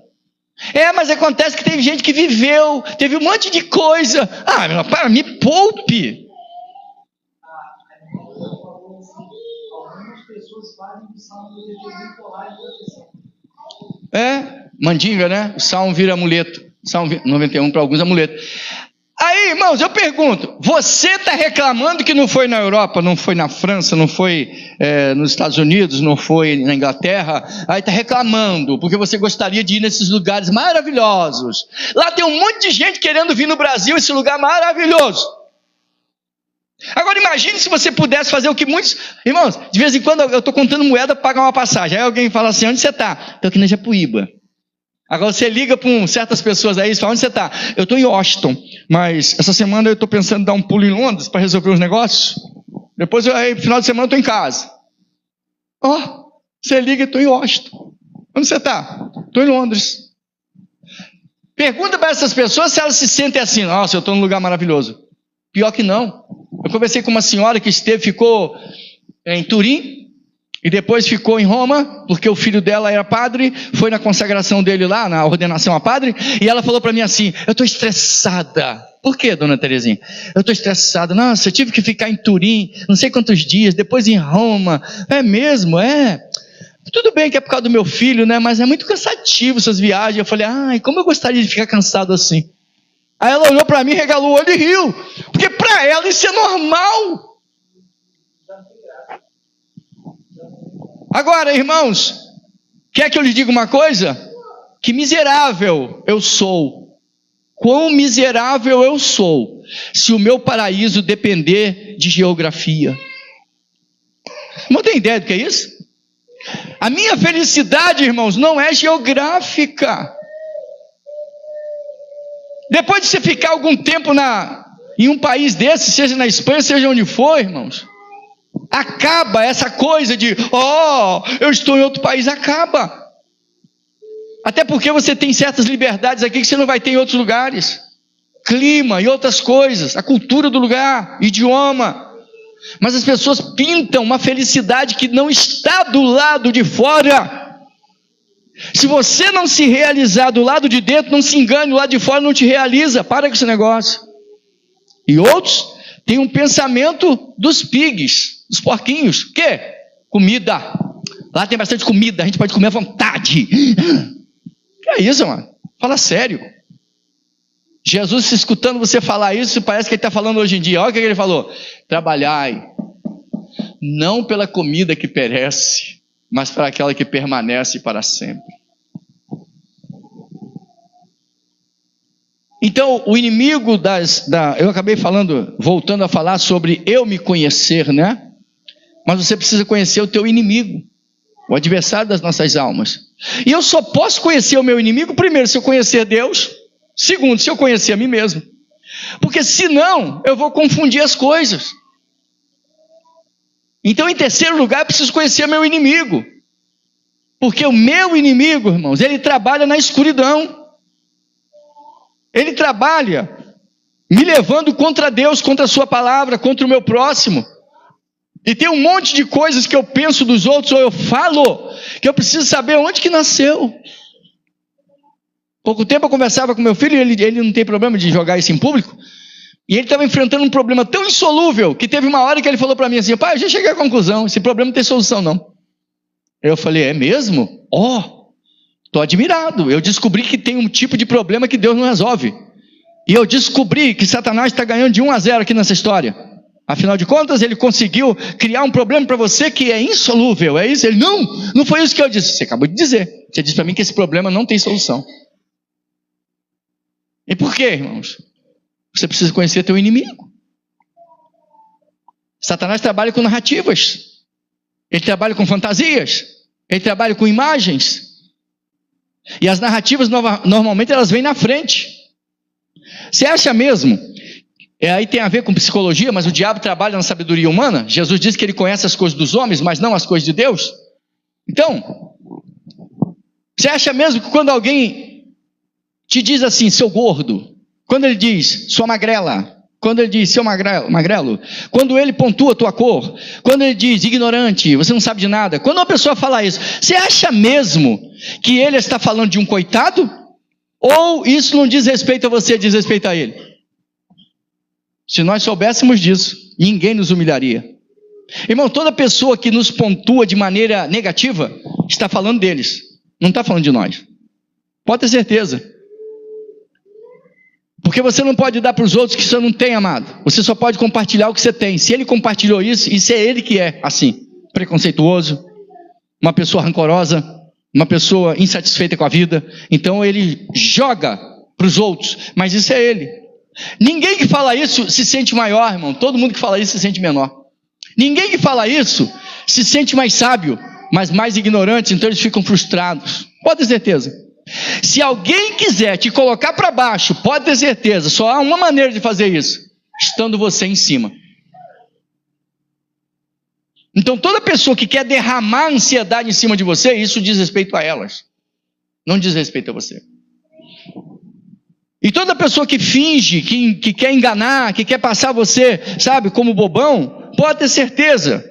Mas acontece que teve gente que viveu, teve um monte de coisa. Meu pai, me poupe. Algumas pessoas fazem o salmo bipolar de proteção. Mandinga, né? O salmo vira amuleto. Salmo 91 para alguns amuleto. Aí, irmãos, eu pergunto, você está reclamando que não foi na Europa, não foi na França, não foi nos Estados Unidos, não foi na Inglaterra, aí está reclamando, porque você gostaria de ir nesses lugares maravilhosos. Lá tem um monte de gente querendo vir no Brasil, esse lugar maravilhoso. Agora imagine se você pudesse fazer o que muitos... Irmãos, de vez em quando eu estou contando moeda para pagar uma passagem, aí alguém fala assim, onde você está? Estou aqui na Japuíba. Agora você liga para certas pessoas aí e fala, onde você está? Eu estou em Washington, mas essa semana eu estou pensando em dar um pulo em Londres para resolver os negócios. Depois, no final de semana, eu estou em casa. Você liga e estou em Washington. Onde você está? Estou em Londres. Pergunta para essas pessoas se elas se sentem assim, nossa, eu estou num lugar maravilhoso. Pior que não. Eu conversei com uma senhora que ficou em Turim, e depois ficou em Roma, porque o filho dela era padre, foi na consagração dele lá, na ordenação a padre, e ela falou para mim assim, eu estou estressada. Por quê, dona Terezinha? Eu estou estressada. Nossa, eu tive que ficar em Turim, não sei quantos dias, depois em Roma. É mesmo? Tudo bem que é por causa do meu filho, né? Mas é muito cansativo essas viagens. Eu falei, como eu gostaria de ficar cansado assim. Aí ela olhou para mim, regalou o olho e riu, porque para ela isso é normal. Agora, irmãos, quer que eu lhe diga uma coisa? Que miserável eu sou. Quão miserável eu sou, se o meu paraíso depender de geografia. Não tem ideia do que é isso? A minha felicidade, irmãos, não é geográfica. Depois de você ficar algum tempo em um país desse, seja na Espanha, seja onde for, irmãos, acaba essa coisa de, eu estou em outro país, acaba. Até porque você tem certas liberdades aqui que você não vai ter em outros lugares. Clima e outras coisas, a cultura do lugar, idioma. Mas as pessoas pintam uma felicidade que não está do lado de fora. Se você não se realizar do lado de dentro, não se engane, do lado de fora não te realiza. Para com esse negócio. E outros têm um pensamento dos pigs, dos porquinhos. O quê? Comida. Lá tem bastante comida, a gente pode comer à vontade. Que é isso, mano? Fala sério. Jesus, escutando você falar isso, parece que ele está falando hoje em dia. Olha o que ele falou. Trabalhai, não pela comida que perece, mas para aquela que permanece para sempre. Então, o inimigo eu acabei voltando a falar sobre eu me conhecer, né? Mas você precisa conhecer o teu inimigo, o adversário das nossas almas. E eu só posso conhecer o meu inimigo, primeiro, se eu conhecer Deus. Segundo, se eu conhecer a mim mesmo. Porque senão, eu vou confundir as coisas. Então, em terceiro lugar, eu preciso conhecer o meu inimigo. Porque o meu inimigo, irmãos, ele trabalha na escuridão. Ele trabalha me levando contra Deus, contra a sua palavra, contra o meu próximo. E tem um monte de coisas que eu penso dos outros, ou eu falo, que eu preciso saber onde que nasceu. Pouco tempo eu conversava com meu filho, e ele não tem problema de jogar isso em público, e ele estava enfrentando um problema tão insolúvel, que teve uma hora que ele falou para mim assim: pai, eu já cheguei à conclusão, esse problema não tem solução não. Eu falei: é mesmo? Estou admirado, eu descobri que tem um tipo de problema que Deus não resolve. E eu descobri que Satanás está ganhando de 1-0 aqui nessa história. Afinal de contas, ele conseguiu criar um problema para você que é insolúvel, é isso? Ele: não foi isso que eu disse. Você acabou de dizer, você disse para mim que esse problema não tem solução. E por quê, irmãos? Você precisa conhecer teu inimigo. Satanás trabalha com narrativas, ele trabalha com fantasias, ele trabalha com imagens, e as narrativas normalmente elas vêm na frente. Você acha mesmo? Aí tem a ver com psicologia, mas o diabo trabalha na sabedoria humana. Jesus diz que ele conhece as coisas dos homens, mas não as coisas de Deus. Então, você acha mesmo que quando alguém te diz assim, seu gordo, quando ele diz, sua magrela, quando ele diz, seu magrelo, quando ele pontua a tua cor, quando ele diz, ignorante, você não sabe de nada, quando uma pessoa fala isso, você acha mesmo que ele está falando de um coitado? Ou isso não diz respeito a você, diz respeito a ele? Se nós soubéssemos disso, ninguém nos humilharia. Irmão, toda pessoa que nos pontua de maneira negativa, está falando deles, não está falando de nós. Pode ter certeza. Porque você não pode dar para os outros que você não tem, amado. Você só pode compartilhar o que você tem. Se ele compartilhou isso é ele que é assim, preconceituoso, uma pessoa rancorosa, uma pessoa insatisfeita com a vida. Então ele joga para os outros, mas isso é ele. Ninguém que fala isso se sente maior, irmão. Todo mundo que fala isso se sente menor. Ninguém que fala isso se sente mais sábio, mas mais ignorante, então eles ficam frustrados. Pode ter certeza. Se alguém quiser te colocar para baixo, pode ter certeza, só há uma maneira de fazer isso, estando você em cima. Então toda pessoa que quer derramar ansiedade em cima de você, isso diz respeito a elas, não diz respeito a você. E toda pessoa que finge, que quer enganar, que quer passar você, sabe, como bobão, pode ter certeza,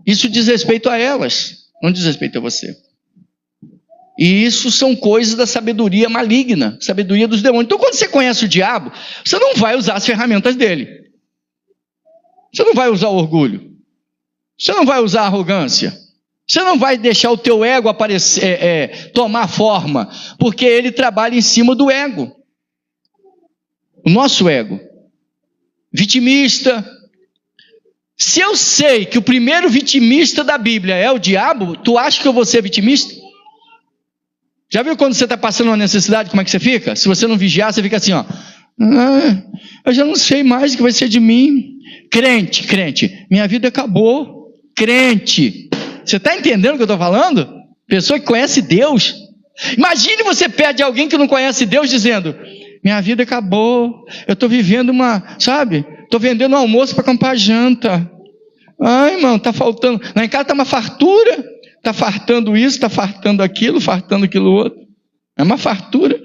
isso diz respeito a elas, não diz respeito a você. E isso são coisas da sabedoria maligna, sabedoria dos demônios. Então quando você conhece o diabo, você não vai usar as ferramentas dele. Você não vai usar o orgulho. Você não vai usar a arrogância. Você não vai deixar o teu ego aparecer, tomar forma, porque ele trabalha em cima do ego. O nosso ego. Vitimista. Se eu sei que o primeiro vitimista da Bíblia é o diabo, tu acha que eu vou ser vitimista? Já viu quando você está passando uma necessidade, como é que você fica? Se você não vigiar, você fica assim, ó. Eu já não sei mais o que vai ser de mim. Crente, minha vida acabou. Crente. Você está entendendo o que eu estou falando? Pessoa que conhece Deus. Imagine você pede alguém que não conhece Deus dizendo, minha vida acabou. Eu estou vivendo estou vendendo um almoço para comprar janta. Ai, irmão, está faltando. Lá em casa está uma fartura. Está fartando isso, está fartando aquilo outro. É uma fartura.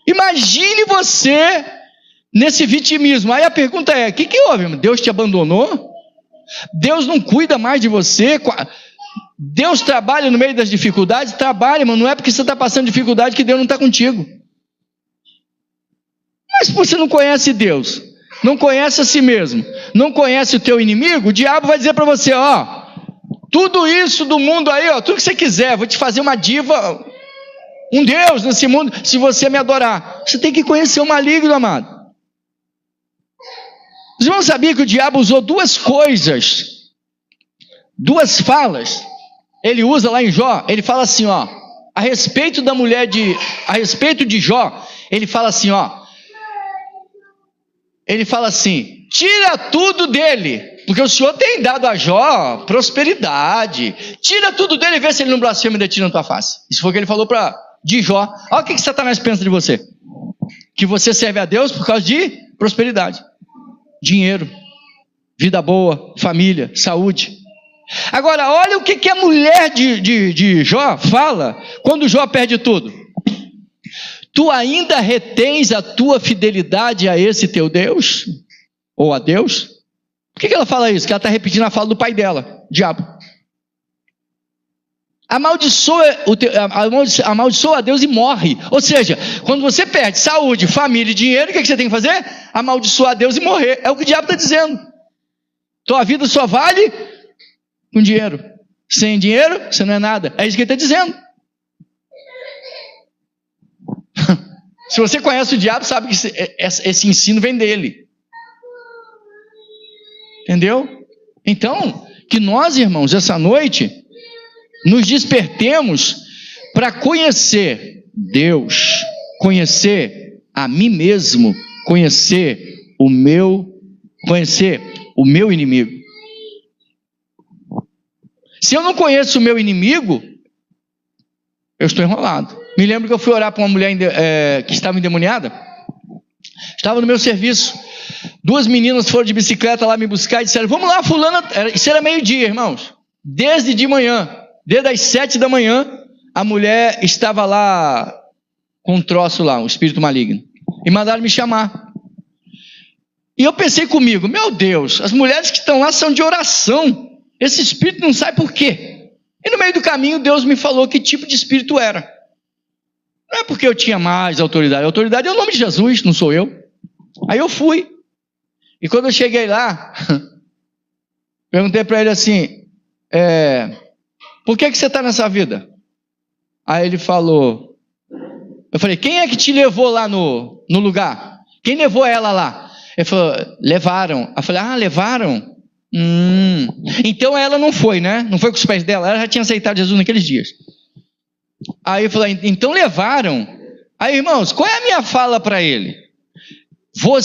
Imagine você nesse vitimismo. Aí a pergunta é, o que houve? Deus te abandonou? Deus não cuida mais de você? Deus trabalha no meio das dificuldades? Trabalha, mas não é porque você está passando dificuldade que Deus não está contigo. Mas se você não conhece Deus, não conhece a si mesmo, não conhece o teu inimigo, o diabo vai dizer para você, tudo isso do mundo aí, tudo que você quiser, vou te fazer uma diva, um Deus nesse mundo, se você me adorar. Você tem que conhecer o maligno, amado. Os irmãos sabiam que o diabo usou duas coisas, duas falas, ele usa lá em Jó, ele fala assim, a respeito de Jó, ele fala assim, tira tudo dele, porque o Senhor tem dado a Jó prosperidade. Tira tudo dele e vê se ele não blasfema de ti na tua face. Isso foi o que ele falou de Jó. Olha o que Satanás pensa de você. Que você serve a Deus por causa de prosperidade. Dinheiro, vida boa, família, saúde. Agora, olha o que a mulher de Jó fala quando Jó perde tudo. Tu ainda retens a tua fidelidade a esse teu Deus? Ou a Deus? Por que ela fala isso? Que ela está repetindo a fala do pai dela, diabo. Amaldiçoa a Deus e morre. Ou seja, quando você perde saúde, família e dinheiro, o que você tem que fazer? Amaldiçoar a Deus e morrer. É o que o diabo está dizendo. Tua vida só vale com dinheiro. Sem dinheiro, você não é nada. É isso que ele está dizendo. Se você conhece o diabo, sabe que esse ensino vem dele. Entendeu? Então, que nós, irmãos, essa noite, nos despertemos para conhecer Deus, conhecer a mim mesmo, conhecer o meu inimigo. Se eu não conheço o meu inimigo, eu estou enrolado. Me lembro que eu fui orar para uma mulher que estava endemoniada. Estava no meu serviço. 2 meninas foram de bicicleta lá me buscar e disseram: vamos lá, fulana. Isso era meio-dia, irmãos. Desde de manhã, desde as 7 da manhã, a mulher estava lá com um troço lá, um espírito maligno. E mandaram me chamar. E eu pensei comigo: meu Deus, as mulheres que estão lá são de oração. Esse espírito não sai por quê? E no meio do caminho Deus me falou que tipo de espírito era. Não é porque eu tinha mais autoridade. A autoridade é o nome de Jesus, não sou eu. Aí eu fui. E quando eu cheguei lá, perguntei para ele assim: por que você está nessa vida? Aí ele falou, eu falei: quem é que te levou lá no lugar? Quem levou ela lá? Ele falou: levaram. Eu falei: levaram? Então ela não foi, né? Não foi com os pés dela, ela já tinha aceitado Jesus naqueles dias. Aí eu falei: então levaram. Aí, irmãos, qual é a minha fala para ele? Eu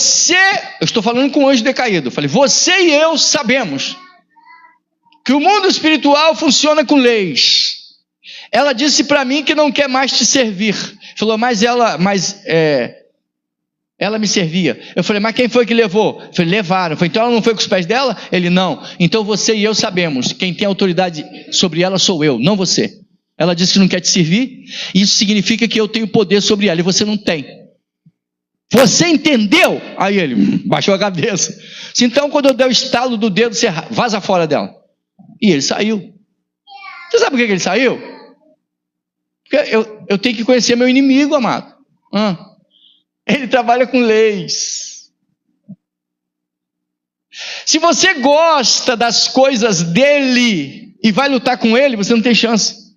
estou falando com um anjo decaído. Eu falei: você e eu sabemos que o mundo espiritual funciona com leis. Ela disse para mim que não quer mais te servir. Falou: mas ela me servia. Eu falei: mas quem foi que levou? Eu falei: levaram. Eu falei: então ela não foi com os pés dela? Ele: não. Então você e eu sabemos, quem tem autoridade sobre ela sou eu, não você. Ela disse que não quer te servir. Isso significa que eu tenho poder sobre ela e você não tem. Você entendeu? Aí ele baixou a cabeça. Então quando eu der o estalo do dedo, você vaza fora dela. E ele saiu. Você sabe por que ele saiu? Porque eu tenho que conhecer meu inimigo, amado. Ele trabalha com leis. Se você gosta das coisas dele e vai lutar com ele, você não tem chance.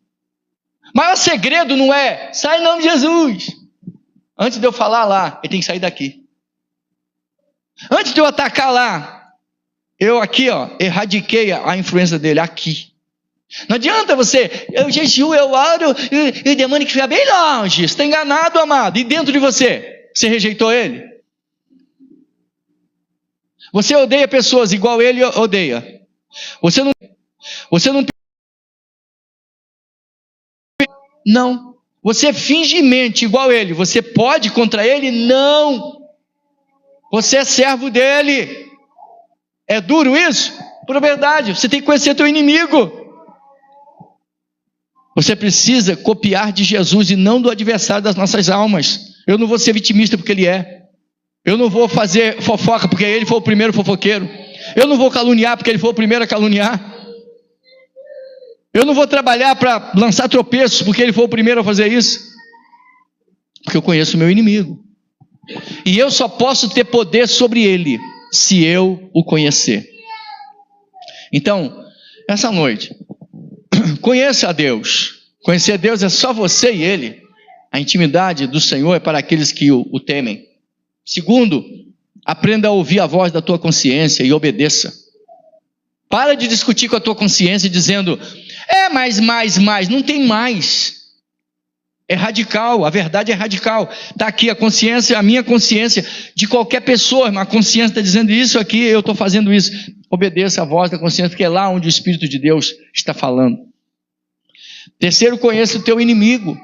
Mas o segredo não é: sai em nome de Jesus. Antes de eu falar lá, ele tem que sair daqui. Antes de eu atacar lá, eu aqui, erradiquei a influência dele aqui. Não adianta eu jejuo, eu oro, e o demônio que fica bem longe. Você está enganado, amado. E dentro de você rejeitou ele? Você odeia pessoas igual ele odeia. Você não. Você finge mente igual ele. Você pode contra ele? Não. Você é servo dele. É duro isso? Por verdade. Você tem que conhecer teu inimigo. Você precisa copiar de Jesus e não do adversário das nossas almas. Eu não vou ser vitimista porque ele é. Eu não vou fazer fofoca porque ele foi o primeiro fofoqueiro. Eu não vou caluniar porque ele foi o primeiro a caluniar. Eu não vou trabalhar para lançar tropeços porque ele foi o primeiro a fazer isso. Porque eu conheço o meu inimigo. E eu só posso ter poder sobre ele se eu o conhecer. Então, essa noite, conheça a Deus. Conhecer a Deus é só você e ele. A intimidade do Senhor é para aqueles que o temem. Segundo, aprenda a ouvir a voz da tua consciência e obedeça. Para de discutir com a tua consciência dizendo: mais, não tem mais. É radical, a verdade é radical. Está aqui a consciência, a minha consciência, de qualquer pessoa, a consciência está dizendo isso aqui, eu estou fazendo isso. Obedeça a voz da consciência, porque é lá onde o Espírito de Deus está falando. Terceiro, conheça o teu inimigo.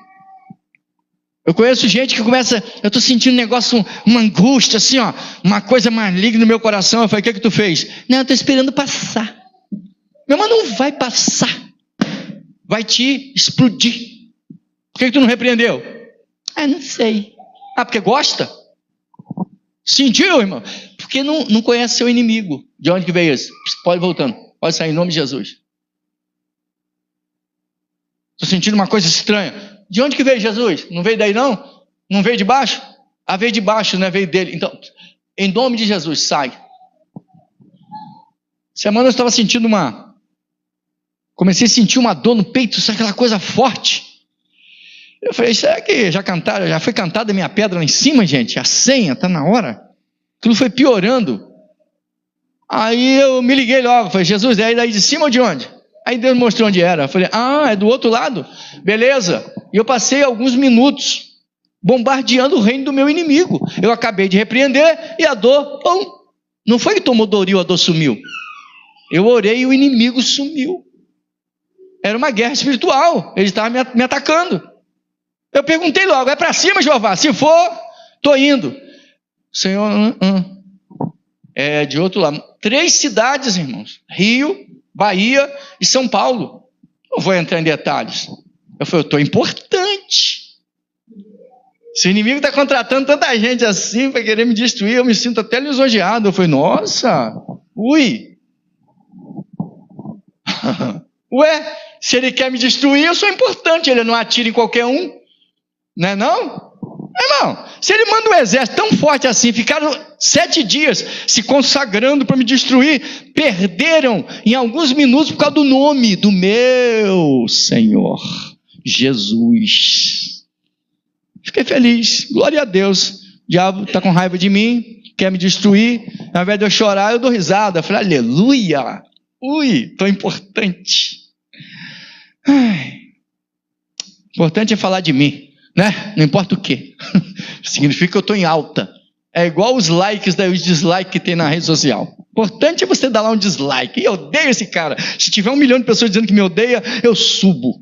Eu conheço gente que começa, eu estou sentindo um negócio, uma angústia assim, uma coisa maligna no meu coração. Eu falei: o que tu fez? Não, eu estou esperando passar. Meu irmão, não vai passar. Vai te explodir. Por que tu não repreendeu? Não sei. Ah, porque gosta? Sentiu, irmão? Porque não conhece seu inimigo. De onde que veio isso? Pode ir voltando. Pode sair em nome de Jesus. Estou sentindo uma coisa estranha. De onde que veio Jesus? Não veio daí não? Não veio de baixo? Ah, veio de baixo, né? Veio dele. Então, em nome de Jesus, sai. Semana eu estava sentindo comecei a sentir uma dor no peito, sabe aquela coisa forte? Eu falei, será que já foi cantada a minha pedra lá em cima, gente? A senha, está na hora? Tudo foi piorando. Aí eu me liguei logo, falei, Jesus, é daí de cima ou de onde? Aí Deus mostrou onde era. Eu falei, é do outro lado? Beleza. E eu passei alguns minutos bombardeando o reino do meu inimigo. Eu acabei de repreender e a dor, não foi que tomou Doril, a dor sumiu. Eu orei e o inimigo sumiu. Era uma guerra espiritual, ele estava me atacando. Eu perguntei logo, é para cima, Jeová? Se for, estou indo. Senhor, é de outro lado. 3 cidades, irmãos. Rio, Bahia e São Paulo. Não vou entrar em detalhes. Eu falei, eu estou importante. Se o inimigo está contratando tanta gente assim para querer me destruir, eu me sinto até lisonjeado. Eu falei, nossa, Ué, se ele quer me destruir, eu sou importante. Ele não atira em qualquer um. Não é não? Irmão, se ele manda um exército tão forte assim, ficaram 7 dias se consagrando para me destruir, perderam em alguns minutos por causa do nome do meu Senhor, Jesus. Fiquei feliz, glória a Deus. O diabo está com raiva de mim, quer me destruir. Ao invés de eu chorar, eu dou risada. Eu falei, aleluia, estou importante. Importante é falar de mim, né? Não importa o que. Significa que eu estou em alta. É igual os likes, os dislikes que tem na rede social. Importante é você dar lá um dislike. Eu odeio esse cara. Se tiver 1 milhão de pessoas dizendo que me odeia, eu subo.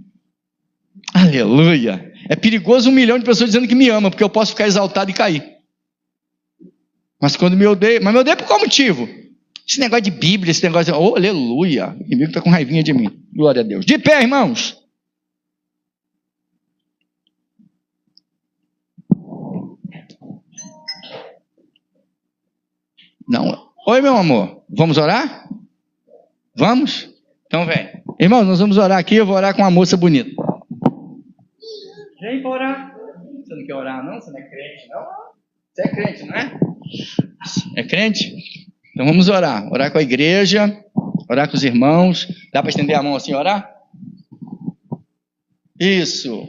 Aleluia. É perigoso 1 milhão de pessoas dizendo que me ama, porque eu posso ficar exaltado e cair. Mas quando me odeia, mas me odeia por qual motivo? Esse negócio de Bíblia, esse negócio de... aleluia. O inimigo está com raivinha de mim. Glória a Deus. De pé, irmãos. Não. Oi, meu amor. Vamos orar? Vamos? Então vem. Irmãos, nós vamos orar aqui. Eu vou orar com uma moça bonita. Vem para orar. Você não quer orar, não? Você não é crente, não? Você é crente, não é? É crente? Então vamos orar. Orar com a igreja. Orar com os irmãos. Dá para estender a mão assim e orar? Isso.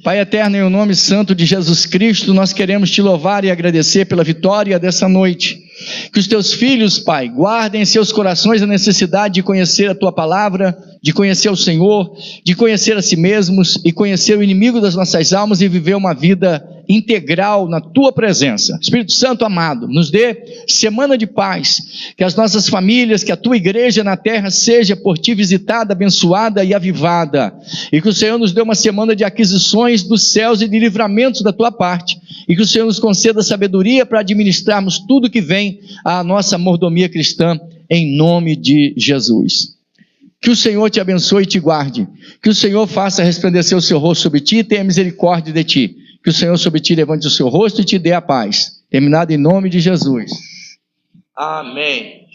Pai eterno, em nome santo de Jesus Cristo, nós queremos te louvar e agradecer pela vitória dessa noite. Que os teus filhos, Pai, guardem em seus corações a necessidade de conhecer a tua palavra, de conhecer o Senhor, de conhecer a si mesmos e conhecer o inimigo das nossas almas e viver uma vida integral na tua presença. Espírito Santo amado, nos dê semana de paz, que as nossas famílias, que a tua igreja na terra seja por ti visitada, abençoada e avivada, e que o Senhor nos dê uma semana de aquisições dos céus e de livramentos da tua parte, e que o Senhor nos conceda sabedoria para administrarmos tudo que vem à nossa mordomia cristã, em nome de Jesus. Que o Senhor te abençoe e te guarde, que o Senhor faça resplandecer o seu rosto sobre ti e tenha misericórdia de ti, que o Senhor sobre ti levante o seu rosto e te dê a paz. Terminado em nome de Jesus. Amém.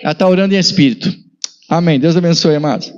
Ela está orando em espírito. Amém. Deus abençoe, amados.